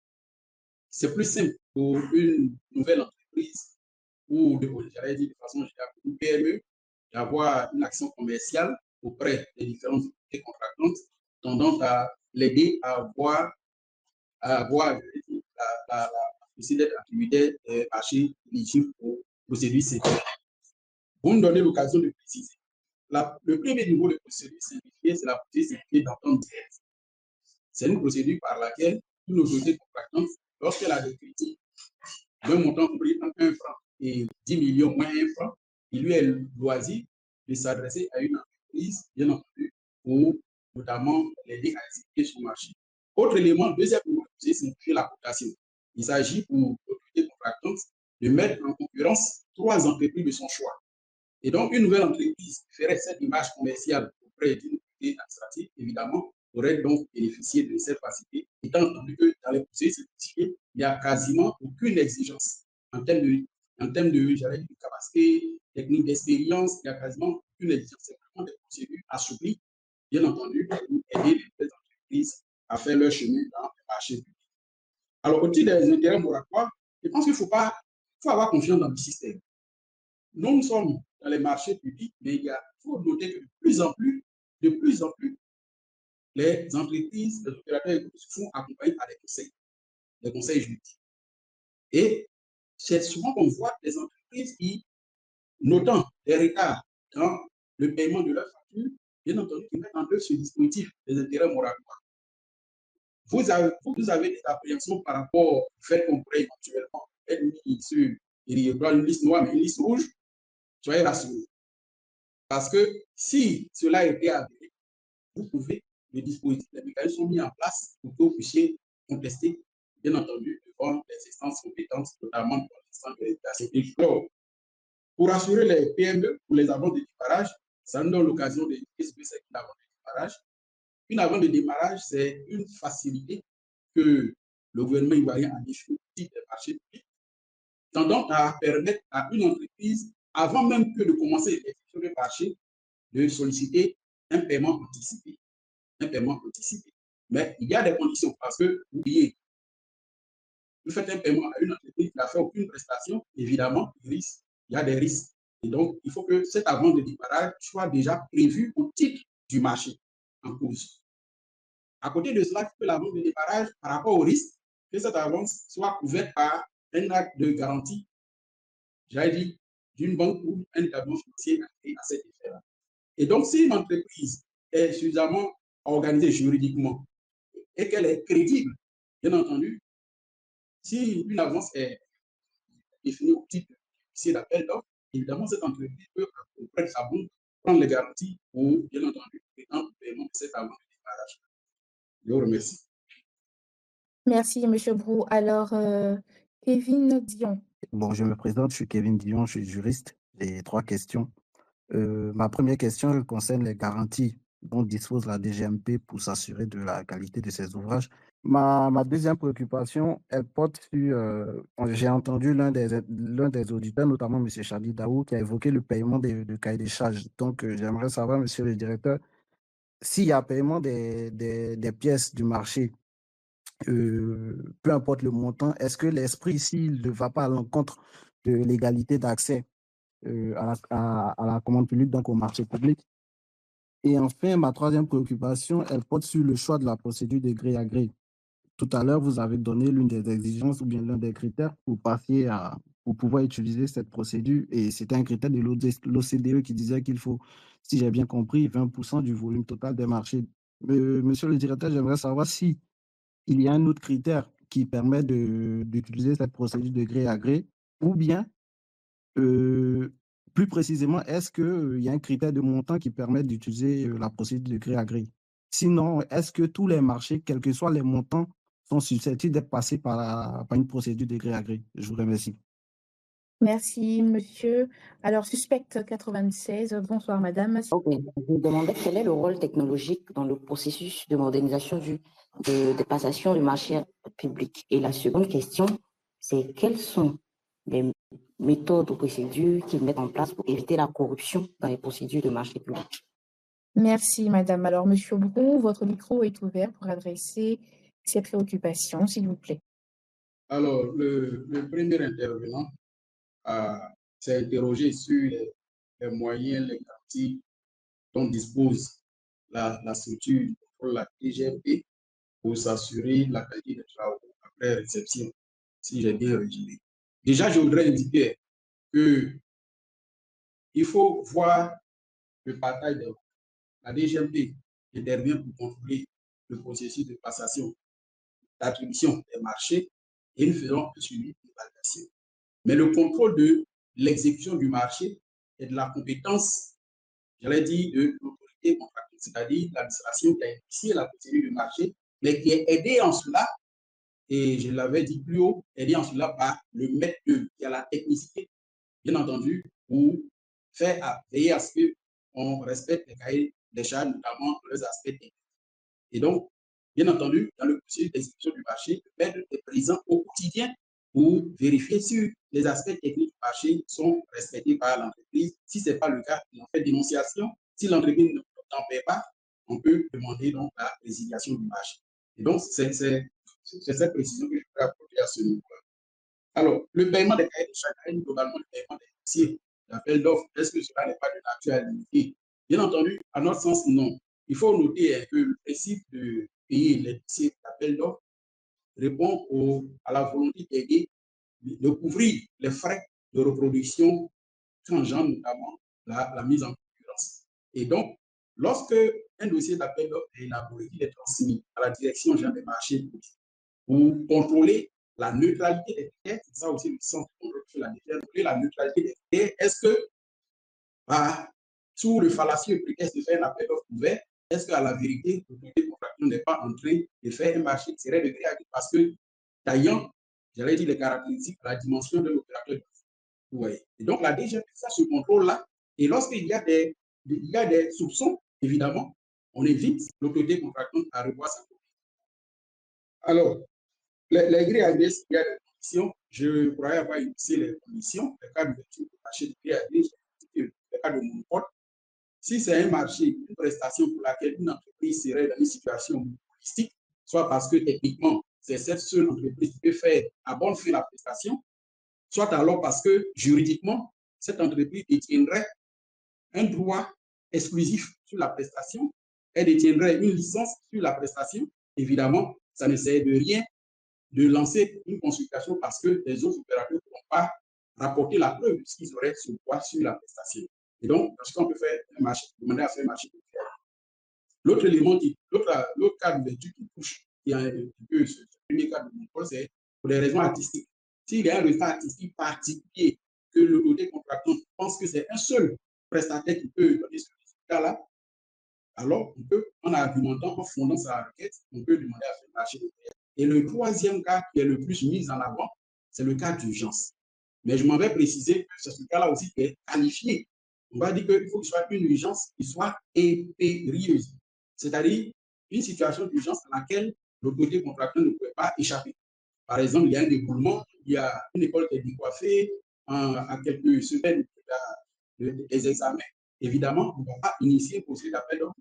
c'est plus simple pour une nouvelle entreprise ou, j'allais dire de façon générale, une PME d'avoir une action commerciale auprès des différentes entités contractantes tendant à l'aider à avoir la possibilité d'être activité marché éligible aux procédures simplifiées. Vous me donnez l'occasion de préciser. Le premier niveau de procédure simplifiée, c'est la procédure simplifiée d'entente directe. C'est une procédure par laquelle une autorité contractante, lorsqu'elle a des critiques d'un montant compris entre 1 franc et 10 millions moins 1 franc, il lui est loisir de s'adresser à une entreprise, bien entendu, pour notamment l'aider à exécuter son marché. Autre élément, deuxième élément, c'est simplifier la cotation. Il s'agit pour l'autorité contractante de mettre en concurrence 3 entreprises de son choix. Et donc, une nouvelle entreprise qui ferait cette image commerciale auprès d'une autorité administrative, évidemment, aurait donc bénéficié de cette facilité, étant entendu que dans les procédures simplifiées, il n'y a quasiment aucune exigence en termes de capacité technique d'expérience, il n'y a quasiment aucune exigence. C'est vraiment des procédures assouplies, bien entendu, pour aider les entreprises à faire leur chemin dans le marché public. Alors, au titre des intérêts moratoires, je pense qu'il faut avoir confiance dans le système. Nous sommes dans les marchés publics, mais il faut noter que de plus en plus, les entreprises, les opérateurs économiques se font accompagner par des conseils juridiques. Et c'est souvent qu'on voit des entreprises qui, notant des retards dans le paiement de leurs factures, bien entendu, qui mettent en œuvre ce dispositif des intérêts moratoires. Vous avez des appréhensions par rapport au fait qu'on pourrait éventuellement être mis sur une liste noire, mais une liste rouge. Soyez rassurés. Parce que si cela était avéré, vous pouvez, les dispositifs, les mécanismes sont mis en place pour que vous puissiez contester, bien entendu, devant les instances compétentes, notamment devant l'instance de l'éducation. Pour assurer les PME, pour les avances de démarrage, ça nous donne l'occasion de dire ce que c'est qu'une avance de démarrage. Une avance de démarrage, c'est une facilité que le gouvernement ivoirien a définie au titre des marchés publics, tendant à permettre à une entreprise, avant même que de commencer l'exécution du marché, de solliciter un paiement anticipé. Mais il y a des conditions parce que, vous voyez, vous faites un paiement à une entreprise qui n'a fait aucune prestation, évidemment, il y a des risques. Et donc, il faut que cette avance de démarrage soit déjà prévue au titre du marché en cause. À côté de cela, il faut que l'avance de démarrage, par rapport au risque, que cette avance soit couverte par un acte de garantie, j'avais dit, d'une banque ou un établissement financier à cet effet-là. Et donc, si une entreprise est suffisamment organisée juridiquement et qu'elle est crédible, bien entendu, si une avance est définie au titre d'appel d'offres, évidemment, cette entreprise peut, auprès de sa banque, prendre les garanties pour, bien entendu, prétendre au paiement de cette avance de démarrage. Je vous remercie. Merci, M. Brou. Alors, Kevin Dion. Bon, je me présente, je suis Kevin Dion, je suis juriste. J'ai 3 questions. Ma première question elle concerne les garanties dont dispose la DGMP pour s'assurer de la qualité de ses ouvrages. Ma deuxième préoccupation, elle porte sur, j'ai entendu l'un des auditeurs, notamment M. Charlie Daou, qui a évoqué le paiement de cahiers des charges. Donc, j'aimerais savoir, Monsieur le directeur, s'il y a paiement des pièces du marché, peu importe le montant, est-ce que l'esprit ici ne va pas à l'encontre de l'égalité d'accès à la commande publique, donc au marché public? Et enfin, ma troisième préoccupation, elle porte sur le choix de la procédure de gré à gré. Tout à l'heure, vous avez donné l'une des exigences ou bien l'un des critères pour pouvoir utiliser cette procédure. Et c'était un critère de l'OCDE qui disait qu'il faut, si j'ai bien compris, 20% du volume total des marchés. Monsieur le directeur, j'aimerais savoir si il y a un autre critère qui permet d'utiliser cette procédure de gré à gré Ou bien, plus précisément, est-ce qu'il y a un critère de montant qui permet d'utiliser la procédure de gré à gré? Sinon, est-ce que tous les marchés, quels que soient les montants, sont susceptibles d'être passés par une procédure de gré à gré? Je vous remercie. Merci, monsieur. Alors, suspecte 96, bonsoir, madame. Ok, je me demandais quel est le rôle technologique dans le processus de modernisation de passation du marché public. Et la seconde question, c'est quelles sont les méthodes ou procédures qu'ils mettent en place pour éviter la corruption dans les procédures de marché public. Merci, madame. Alors, monsieur Brou, votre micro est ouvert pour adresser ses préoccupations, s'il vous plaît. Alors, le premier intervenant s'est interrogé sur les moyens, les garanties dont dispose la structure pour la TGP pour s'assurer la qualité des travaux après réception, si j'ai bien résumé. Déjà, je voudrais indiquer qu'il faut voir le partage des la DGMP intervient pour contrôler le processus de passation, d'attribution des marchés et nous faisons un suivi d'évaluation. Mais le contrôle de l'exécution du marché est de la compétence, j'allais dire, de l'autorité contractuelle, c'est-à-dire l'administration qui a initié la procédure du marché, mais qui est aidée en cela, et je l'avais dit plus haut, aidée en cela par le maître d'œuvre qui a la technicité, bien entendu, pour veiller à ce qu'on respecte les cahiers des charges, notamment les aspects techniques. Et donc, bien entendu, dans le processus d'exécution du marché, le maître est présent au quotidien pour vérifier si les aspects techniques du marché sont respectés par l'entreprise. Si ce n'est pas le cas, il en fait dénonciation. Si l'entreprise n'en paie pas, on peut demander donc la résiliation du marché. Et donc, c'est cette précision que je peux apporter à ce niveau-là. Alors, le paiement des cahiers de charges, globalement, le paiement des dossiers d'appel d'offres, est-ce que cela n'est pas de nature à limiter? Bien entendu, à notre sens, non. Il faut noter que le principe de payer les dossiers d'appel d'offres répond à la volonté d'aider, de couvrir les frais de reproduction qu'engendre notamment la mise en concurrence. Et donc, lorsque un dossier d'appel d'offres est élaboré, il est transmis à la direction générale des marchés pour contrôler la neutralité des critères, c'est ça aussi le sens de contrôle sur la neutralité des critères. Est-ce que, sous le fallacieux prétexte de faire un appel d'offres ouvert, est-ce qu'à la vérité, l'autorité contractuelle n'est pas en train de faire un marché qui serait de gré à gré parce que, taillant, j'allais dire les caractéristiques, la dimension de l'opérateur. Vous voyez. Et donc, la DGP fait ce contrôle-là. Et lorsqu'il y a des soupçons, évidemment, on évite l'autorité contractuelle à revoir sa politique. Alors, les gré à gré, il y a des conditions. Je croyais avoir initié les conditions. Le cas d'ouverture du marché de gré à gré, le cas de monopole. Si c'est un marché, une prestation pour laquelle une entreprise serait dans une situation monopolistique, soit parce que techniquement, c'est cette seule entreprise qui peut faire à bonne fin la prestation, soit alors parce que juridiquement, cette entreprise détiendrait un droit exclusif sur la prestation, elle détiendrait une licence sur la prestation. Évidemment, ça ne sert de rien de lancer une consultation parce que les autres opérateurs ne pourront pas rapporter la preuve de ce qu'ils auraient ce droit sur la prestation. Et donc, parce qu'on peut faire un marché, demander à faire un marché. L'autre élément, l'autre cas d'ouverture qui touche, qui est un peu ce premier cas de monopole, c'est pour des raisons artistiques. S'il y a un résultat artistique particulier que l'autorité contractante pense que c'est un seul prestataire qui peut donner ce résultat-là, alors on peut, en argumentant, en fondant sa requête, on peut demander à faire un marché. Et le troisième cas qui est le plus mis en avant, c'est le cas d'urgence. Mais je m'en vais préciser que c'est ce cas-là aussi qui est qualifié. On va dire qu'il faut que ce soit une urgence qui soit impérieuse, c'est-à-dire une situation d'urgence à laquelle l'autorité contractuelle ne pouvait pas échapper. Par exemple, il y a un déboulement, il y a une école qui est décoiffée à quelques semaines des examens. Évidemment, on ne va pas initier un procédé d'appel d'offres.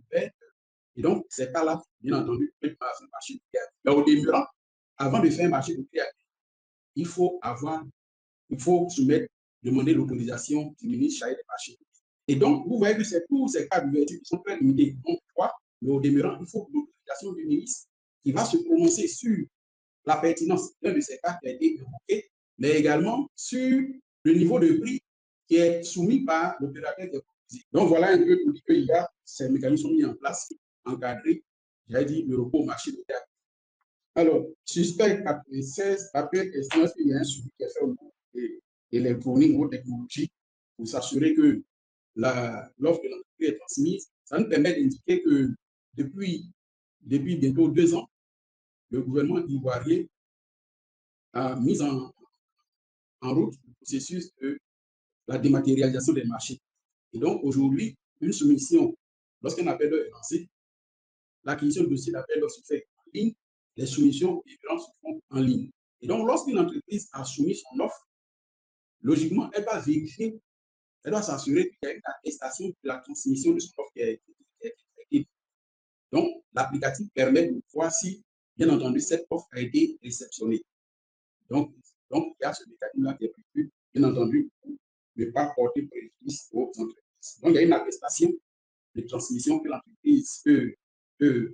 Et donc, ces cas-là, bien entendu, peut faire un marché de créativité. Mais au demeurant, avant de faire un marché de créativité, il faut soumettre, demander l'autorisation du ministre chargé des marchés. Et donc, vous voyez que c'est tous ces cas d'ouverture qui sont très limités. Donc, mais au demeurant, il faut l'autorisation du ministre qui va se prononcer sur la pertinence d'un de ces cas qui a été évoqué, mais également sur le niveau de prix qui est soumis par l'opérateur qui est proposé. Donc, voilà un peu pour dire qu'il y a ces mécanismes sont mis en place, encadrés, j'ai dit, le repos au marché de terre. Alors, suspect 96, après question, est-ce qu'il y a un suivi qui est fait au niveau électronique ou technologique pour s'assurer que l'offre de l'entreprise est transmise. Ça nous permet d'indiquer que depuis bientôt 2 ans, le gouvernement ivoirien a mis en route le processus de la dématérialisation des marchés. Et donc, aujourd'hui, une soumission, lorsqu'un appel d'offres est lancé, l'acquisition de dossier d'appel d'offres se fait en ligne, les soumissions différentes se font en ligne. Et donc, lorsqu'une entreprise a soumis son offre, logiquement, elle va vérifier, elle doit s'assurer qu'il y a une attestation de la transmission de son offre qui a été faite. Donc, l'applicatif permet de voir si, bien entendu, cette offre a été réceptionnée. Donc il y a ce mécanisme-là qui est prévu, bien entendu, pour ne pas porter préjudice aux entreprises. Donc, il y a une attestation de transmission que l'entreprise peut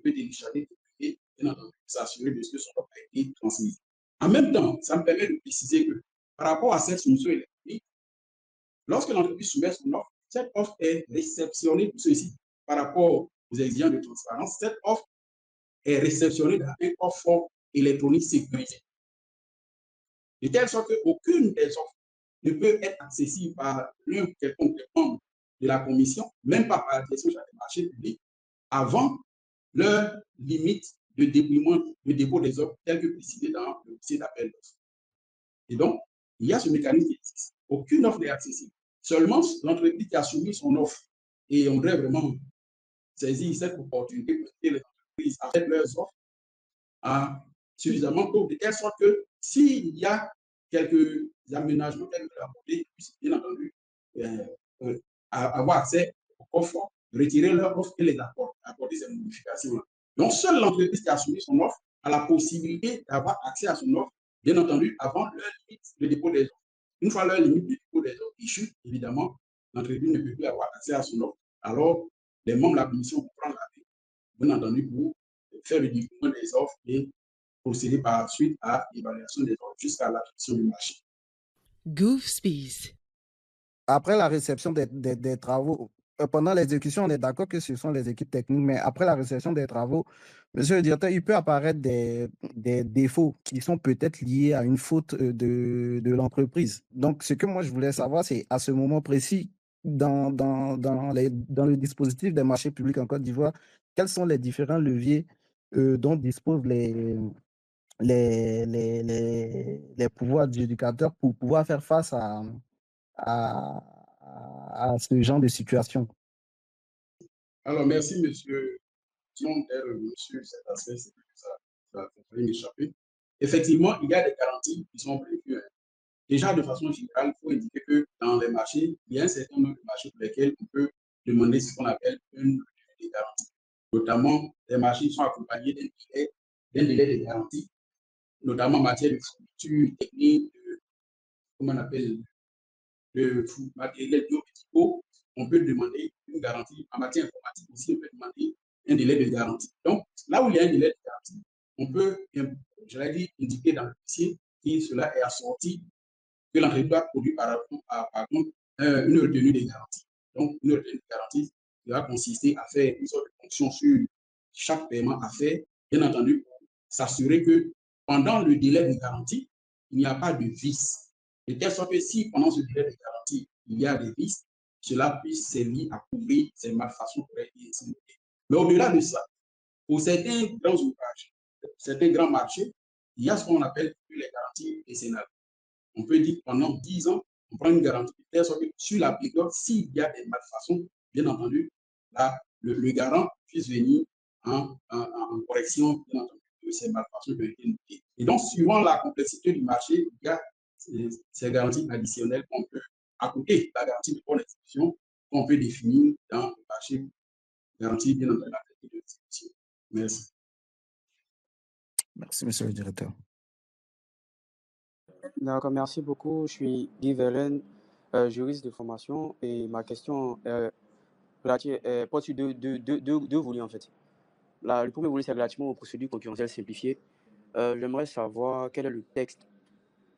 télécharger et, bien entendu, s'assurer de ce que son offre a été transmise. En même temps, ça me permet de préciser que par rapport à cette soumission électronique, lorsque l'entreprise soumet son offre, cette offre est réceptionnée pour ceci. Par rapport aux exigences de transparence, cette offre est réceptionnée dans un coffre électronique sécurisé. De telle sorte qu'aucune des offres ne peut être accessible par l'un quelconque des membres de la commission, même pas par la direction des marchés publics, avant leur limite de dépôt des offres tel que précisé dans le dossier d'appel d'offres. Et donc, il y a ce mécanisme qui existe. Aucune offre n'est accessible. Seulement l'entreprise qui a soumis son offre, et on devrait vraiment saisir cette opportunité pour aider les entreprises à faire leurs offres suffisamment tôt, de telle sorte que s'il y a quelques aménagements qu'elles veulent apporter, puissent bien entendu avoir accès au coffre, retirer leur offre et les apporter ces modifications-là. Donc, seule l'entreprise qui a soumis son offre a la possibilité d'avoir accès à son offre, bien entendu, avant leur limite de dépôt des offres. Une fois leur limite de dépôt des offres échue, évidemment, l'entreprise ne peut plus avoir accès à son offre. Alors, les membres de la commission vont prendre la main, bien entendu, pour faire le développement des offres et procéder par suite à l'évaluation des offres jusqu'à l'attribution du marché. GoofSpace. Après la réception des travaux, pendant l'exécution, on est d'accord que ce sont les équipes techniques, mais après la réception des travaux, monsieur le directeur, il peut apparaître des défauts qui sont peut-être liés à une faute de l'entreprise. Donc, ce que moi, je voulais savoir, c'est à ce moment précis, dans le dispositif des marchés publics en Côte d'Ivoire, quels sont les différents leviers dont disposent les pouvoirs du éducateur pour pouvoir faire face à, ce genre de situation. Alors, merci, monsieur. Monsieur, cet aspect, c'est que ça va m'échapper. Effectivement, il y a des garanties qui sont prévues. Déjà, de façon générale, il faut indiquer que dans les marchés, il y a un certain nombre de marchés pour lesquels on peut demander ce qu'on appelle une garantie. Notamment, les marchés sont accompagnés d'un délai de garantie, notamment en matière de fourniture technique, comment on appelle, de matériel biomédicaux. On peut demander une garantie. En matière informatique aussi, on peut demander un délai de garantie. Donc, là où il y a un délai de garantie, on peut, je l'ai dit, indiquer dans le dossier que cela est assorti, que l'entreprise doit produire par contre une retenue de garantie. Donc, une retenue de garantie qui va consister à faire une sorte de fonction sur chaque paiement à faire, bien entendu, pour s'assurer que pendant le délai de garantie, il n'y a pas de vice. De telle sorte que si pendant ce délai de garantie, il y a des vices, cela puisse servir à couvrir ces malfaçons. Mais au-delà de ça, pour certains grands ouvrages, certains grands marchés, il y a ce qu'on appelle les garanties décennales. On peut dire que pendant 10 ans, on prend une garantie de telle sorte que sur la période, s'il y a des malfaçons, bien entendu, là, le garant puisse venir en correction, bien entendu, de ces malfaçons qui ont été notées. Et donc, suivant la complexité du marché, il y a ces garanties additionnelles qu'on peut, à côté de la garantie de bonne exécution, qu'on peut définir dans le marché, garantie, bien entendu, la qualité de l'exécution. Merci. Merci, monsieur le directeur. D'accord, merci beaucoup. Je suis Guy Verlaine, juriste de formation, et ma question porte sur deux volets en fait. Le premier volet, c'est relativement aux procédures concurrentielles simplifiées. J'aimerais savoir quel est le texte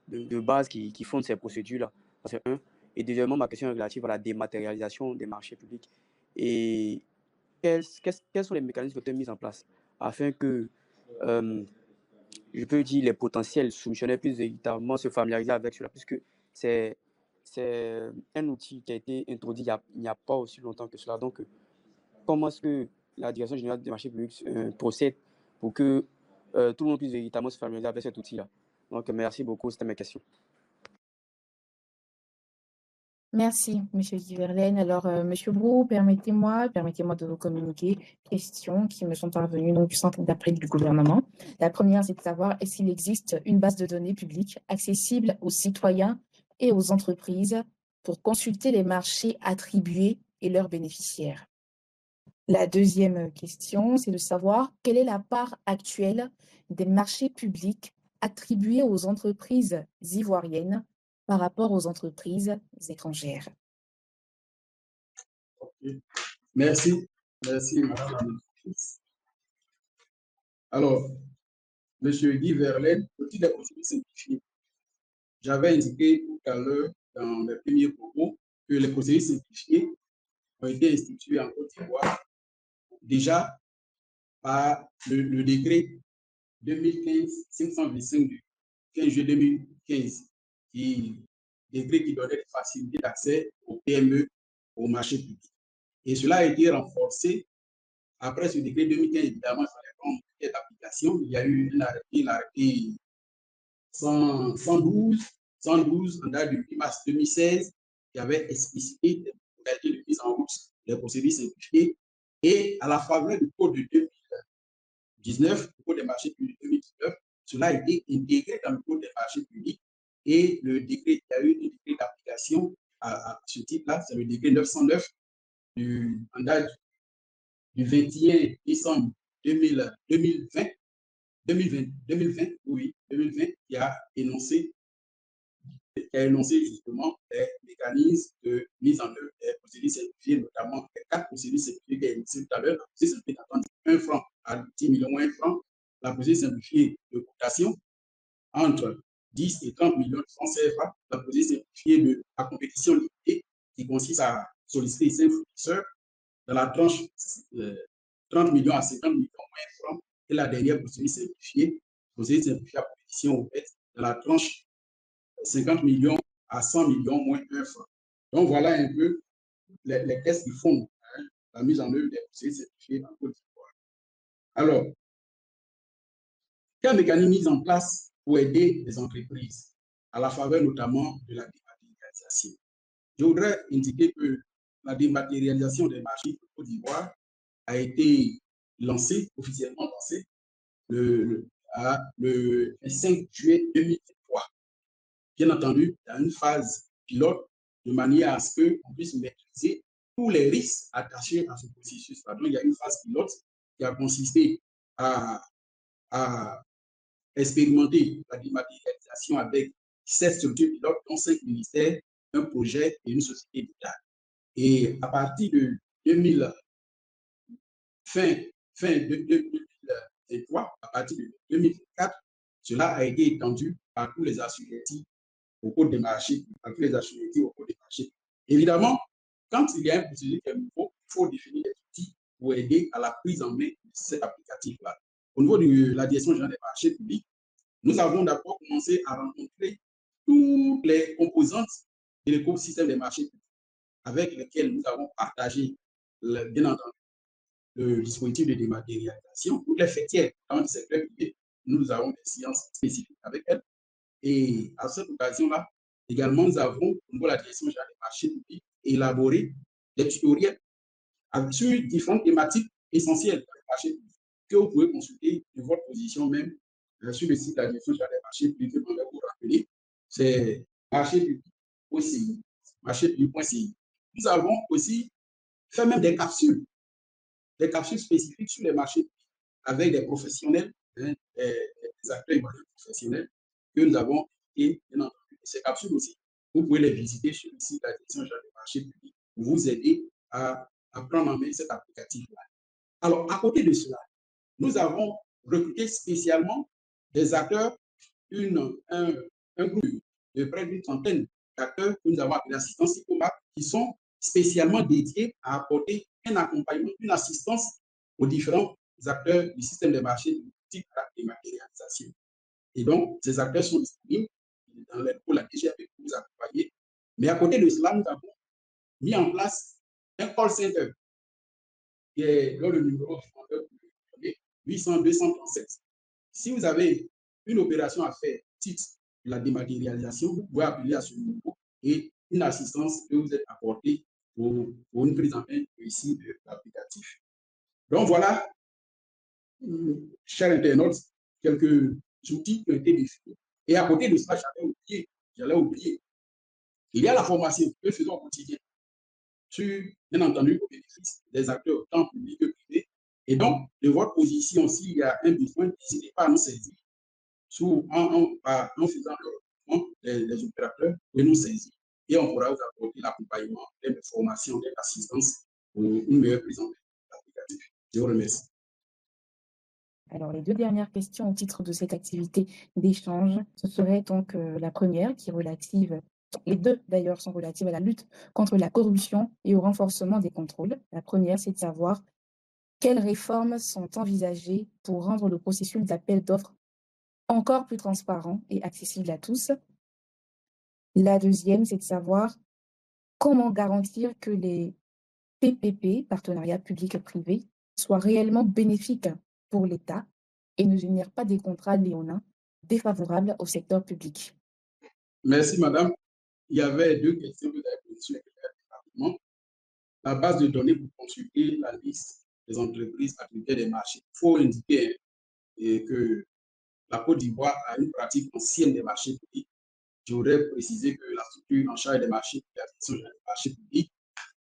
de base qui fonde ces procédures-là. C'est un. Et deuxièmement, ma question est relative à la dématérialisation des marchés publics. Et quels sont les mécanismes qui ont été mis en place afin que, je peux dire, les potentiels soumissionnaires puissent véritablement se familiariser avec cela, puisque c'est c'est un outil qui a été introduit il n'y a pas aussi longtemps que cela. Donc, comment est-ce que la Direction générale des marchés publics procède pour que tout le monde puisse véritablement se familiariser avec cet outil-là? Donc, merci beaucoup, c'était mes questions. Merci, Monsieur Guy Verlaine. Alors, Monsieur Brou, permettez-moi de vous communiquer questions qui me sont parvenues donc, du centre d'appel du gouvernement. La première, c'est de savoir est-ce qu'il existe une base de données publique accessible aux citoyens et aux entreprises pour consulter les marchés attribués et leurs bénéficiaires. La deuxième question, c'est de savoir quelle est la part actuelle des marchés publics attribués aux entreprises ivoiriennes par rapport aux entreprises étrangères. Okay. Merci, Madame la Ministre. Alors, Monsieur Guy Verlaine, petit des procédures simplifiées. J'avais indiqué tout à l'heure dans mes premiers propos que les procédures simplifiées ont été instituées en Côte d'Ivoire déjà par le décret 2015-525 du 15 juillet 2015, décret qui donnait des facilités d'accès aux PME au marché public. Et cela a été renforcé après ce décret 2015, évidemment, il fallait prendre une application. Il y a eu l'arrêté 112 en date du 8 mars 2016 qui avait explicité les modalités de mise en route des procédures simplifiées. Et à la faveur du code de 2019, le code des marchés publics 2019, cela a été intégré dans le code des marchés publics. Et le décret, il y a eu un décret d'application à ce type-là, c'est le décret 909 en date du 21 décembre 2020, qui a énoncé justement les mécanismes de mise en œuvre des procédures simplifiées, notamment les 4 procédures simplifiées qui a énoncé tout à l'heure. La procédure simplifiée d'attente 1 franc à 10 millions moins 1 franc, la procédure simplifiée de cotation entre 10 et 30 millions de francs CFA, la procédure simplifiée de la compétition limitée qui consiste à solliciter 5 fournisseurs dans la tranche 30 millions à 50 millions moins francs, et la dernière procédure simplifiée à compétition ouverte dans la tranche 50 millions à 100 millions moins 1 franc. Donc voilà un peu les tests qui font la mise en œuvre des procédures simplifiées en Côte d'Ivoire. Alors, quel mécanisme mis en place pour aider les entreprises à la faveur notamment de la dématérialisation? Je voudrais indiquer que la dématérialisation des marchés de Côte d'Ivoire a été officiellement lancée le 5 juillet 2023. Bien entendu, dans une phase pilote, de manière à ce qu'on puisse maîtriser tous les risques attachés à ce processus. Donc, il y a une phase pilote qui a consisté à expérimenter la dématérialisation avec 7 structures pilotes, dont 5 ministères, un projet et une société d'État. Et à partir de fin 2023, à partir de 2024, cela a été étendu à tous les assujettis au code des marchés, à tous les assujettis au code des marchés. Évidemment, quand il y a un procédé qui est nouveau, il faut définir des outils pour aider à la prise en main de cet applicatif-là. Au niveau de la Direction générale des marchés publics, nous avons d'abord commencé à rencontrer toutes les composantes de l'écosystème des marchés publics avec lesquels nous avons partagé, bien entendu, le dispositif de dématérialisation. Toutes les fêtières dans le secteur privé, nous avons des séances spécifiques avec elles. Et à cette occasion-là, également, nous avons, au niveau de la Direction générale des marchés publics, élaboré des tutoriels sur différentes thématiques essentielles dans les marchés publics que vous pouvez consulter de votre position même sur le site de la Direction générale des marchés publics. Je vais vous rappeler, c'est marché-public.ci, marché-public.ci. Nous avons aussi fait même des capsules spécifiques sur les marchés avec des professionnels, des acteurs professionnels que nous avons et bien entendu, ces capsules aussi. Vous pouvez les visiter sur le site de la Direction générale des marchés publics pour vous aider à prendre en main cet applicatif-là. Alors, à côté de cela, nous avons recruté spécialement des acteurs, un groupe de près d'une trentaine d'acteurs que nous avons appelés assistants psychomates qui sont spécialement dédiés à apporter un accompagnement, une assistance aux différents acteurs du système des marchés de type dématérialisation. Et donc, ces acteurs sont disponibles pour la DGAP pour vous accompagner Mais à côté de cela, nous avons mis en place un call center qui est dans le numéro 800 237. Si vous avez une opération à faire titre de la dématérialisation, vous pouvez appeler à ce numéro et une assistance peut vous être apportée pour une prise en main ici de l'applicatif. Donc voilà, chers internautes, quelques outils qui ont été définis. Et à côté de ça, j'allais oublier, il y a la formation que nous faisons au quotidien sur, bien entendu, au bénéfice des acteurs tant publics que privés. Et donc, de votre position, s'il y a un besoin, n'hésitez pas à nous saisir en faisant le recrutement des opérateurs, de nous saisir. Et on pourra vous apporter l'accompagnement, des formations, des assistances pour une meilleure prise en main de l'applicatif. Je vous remercie. Alors, les deux dernières questions au titre de cette activité d'échange, ce serait donc la première qui est relative, les deux d'ailleurs sont relatives à la lutte contre la corruption et au renforcement des contrôles. La première, c'est de savoir quelles réformes sont envisagées pour rendre le processus d'appel d'offres encore plus transparent et accessible à tous. La deuxième, c'est de savoir comment garantir que les PPP, partenariats publics-privés, soient réellement bénéfiques pour l'État et ne génèrent pas des contrats léonins défavorables au secteur public. Merci, madame. Il y avait deux questions que vous avez posées sur le département. La base de données pour consulter la liste des entreprises attribuées des marchés. Il faut indiquer que la Côte d'Ivoire a une pratique ancienne des marchés publics. Je voudrais préciser que la structure en charge des marchés publics, des marchés publics,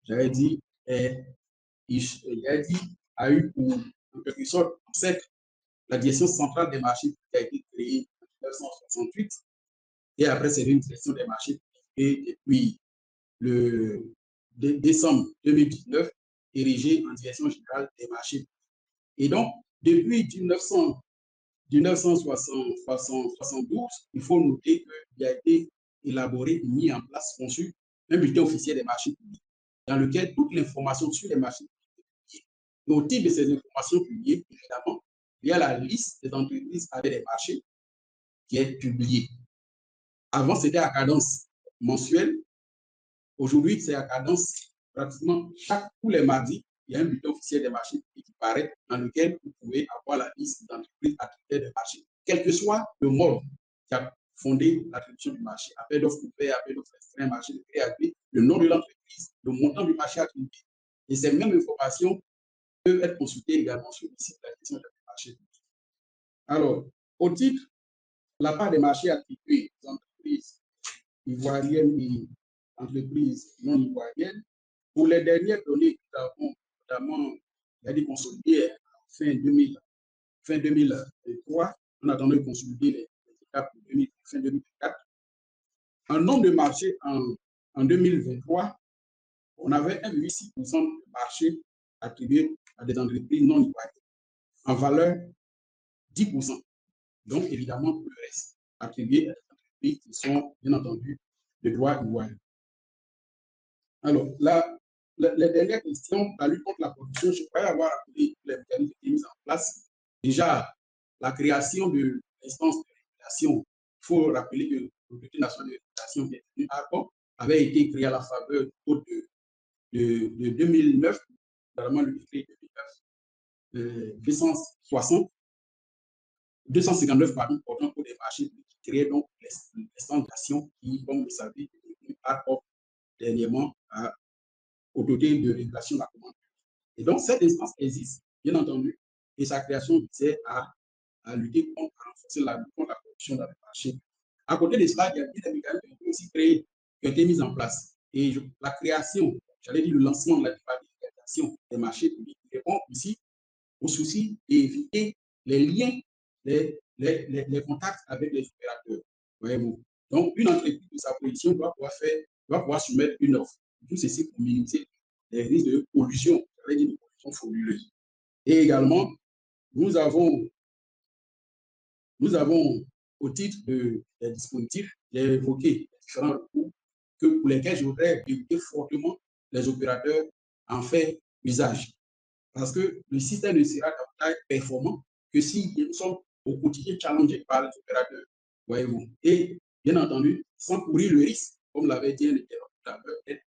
j'avais dit, a eu pour, en quelque sorte, ancêtre la direction centrale des marchés publics qui a été créée en 1968. Et après, c'est une direction des marchés publics. Et depuis le décembre 2019, érigée en direction générale des marchés publics. Et donc, depuis 1972, il faut noter qu'il a été élaboré, mis en place, conçu un bulletin officiel des marchés publics, dans lequel toute l'information sur les marchés publics est publiée. Et au titre de ces informations publiées, évidemment, il y a la liste des entreprises avec des marchés qui est publiée. Avant, c'était à cadence mensuelle. Aujourd'hui, c'est à cadence pratiquement tous les mardis. Il y a un bulletin officiel des marchés qui paraît, dans lequel vous pouvez avoir la liste d'entreprises attributées des marchés, quel que soit le mode qui a fondé l'attribution du marché. Appel d'offres ouvert, appel d'offres restreint, marché de préavis, le nom de l'entreprise, le montant du marché attribué. Et ces mêmes informations peuvent être consultées également sur le site de la gestion des marchés. Alors, au titre, la part des marchés attribués aux entreprises ivoiriennes et entreprises non ivoiriennes, pour les dernières données que nous avons, notamment, il y a des consolidés fin 2023, on attendait de consolider les étapes pour fin 2024. En nombre de marchés en 2023, on avait 1,6% de marchés attribués à des entreprises non ivoiriennes, en valeur 10%. Donc, évidemment, le reste attribué à des entreprises qui sont, bien entendu, de droit ivoirien. Alors, la dernière question, la lutte contre la corruption, je crois avoir appelé les mécanismes qui étaient mis en place. Déjà, la création de l'instance de régulation, il faut rappeler que l'Autorité nationale de régulation qui est devenue ARCOP avait été créée à la faveur du code de 2009, notamment le décret 259 portant pour des marchés qui créaient donc l'instance d'action qui, comme vous le savez, est devenue ARCOP dernièrement à Autorité de régulation de la commande. Et donc, cette instance existe, bien entendu, et sa création visait à lutter contre, à renforcer la lutte contre la corruption dans les marchés. À côté de cela, il y a des mécanismes qui ont été aussi créés, qui ont été mis en place. Et la création, j'allais dire le lancement de la dématérialisation des marchés publics répond ici au souci d'éviter les liens, les contacts avec les opérateurs. Voyez-vous. Donc, une entreprise de sa position doit pouvoir soumettre une offre. Tout ceci pour minimiser les risques de pollution, j'allais dire de pollution frauduleuse. Et également, nous avons au titre des dispositifs, j'ai évoqué différents recours pour lesquels je voudrais éviter fortement les opérateurs en faire usage. Parce que le système ne sera davantage performant que si nous sommes au quotidien challengés par les opérateurs. Voyez-vous. Et bien entendu, sans courir le risque comme l'avait dit un interlocuteur tout à l'heure, être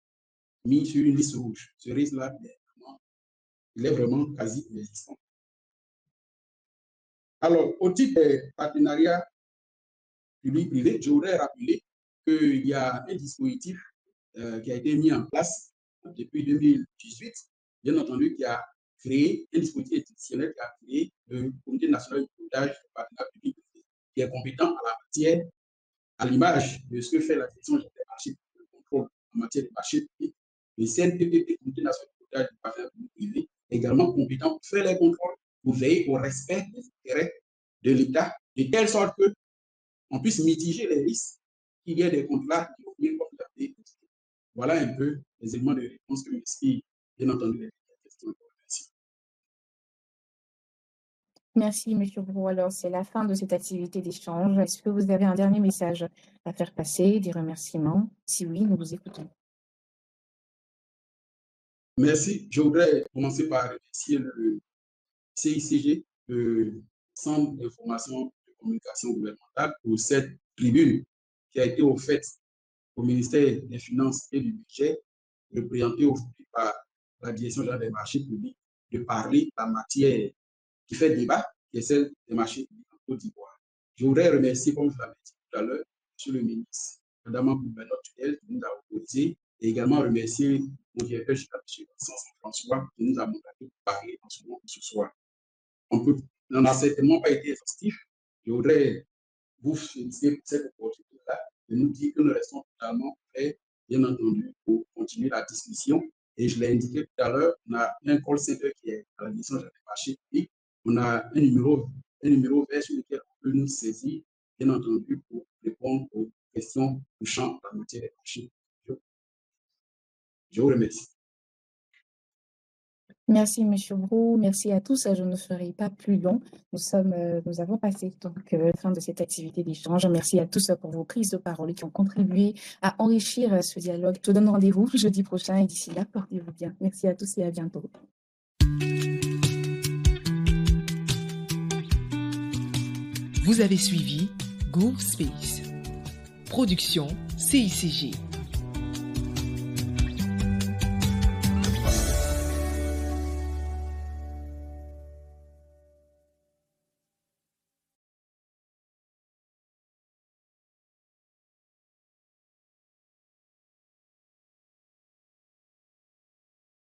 mis sur une liste rouge. Ce risque-là, il est vraiment quasi inexistant. Alors, au titre des partenariats public-privé, je voudrais rappeler qu'il y a un dispositif qui a été mis en place depuis 2018, bien entendu, qui a créé un dispositif institutionnel qui a créé le Comité national de pilotage du partenariat public-privé, qui est compétent en la matière, à l'image de ce que fait la direction des marchés de contrôle en matière de marchés publics. Le CNPP, Comité national de pilotage du partenariat public-privé, est également compétent pour faire les contrôles, pour veiller au respect des intérêts de l'État, de telle sorte que on puisse mitiger les risques qu'il y ait des contrats qui ont bien comme l'avez. Voilà un peu les éléments de réponse que j'explique, bien entendu, les questions. Merci. Merci, M. Brou. Alors, c'est la fin de cette activité d'échange. Est-ce que vous avez un dernier message à faire passer, des remerciements? Si oui, nous vous écoutons. Merci. Je voudrais commencer par remercier le CICG, le Centre d'information et de communication gouvernementale, pour cette tribune qui a été offerte au ministère des Finances et du Budget, représentée aujourd'hui par la Direction générale des marchés publics, de parler de la matière qui fait débat, qui est celle des marchés publics en Côte d'Ivoire. Je voudrais remercier, comme je l'avais dit tout à l'heure, M. le ministre, notamment pour notre tutelle qui nous a autorisé, et également remercier mon directeur général, M. François, qui nous a mandaté pour parler en ce moment ce soir. On n'a certainement pas été exhaustif. Je voudrais vous féliciter pour cette opportunité-là, de nous dire que nous restons totalement prêts, bien entendu, pour continuer la discussion. Et je l'ai indiqué tout à l'heure, on a un call center qui est à la direction des marchés publics. On a un numéro vert sur lequel on peut nous saisir, bien entendu, pour répondre aux questions touchant la matière des marchés. Je vous remercie. Merci, M. Brou. Merci à tous. Je ne ferai pas plus long. Nous avons passé donc la fin de cette activité d'échange. Merci à tous pour vos prises de parole qui ont contribué à enrichir ce dialogue. Je vous donne rendez-vous jeudi prochain et d'ici là, portez-vous bien. Merci à tous et à bientôt. Vous avez suivi Go Space. Production CICG.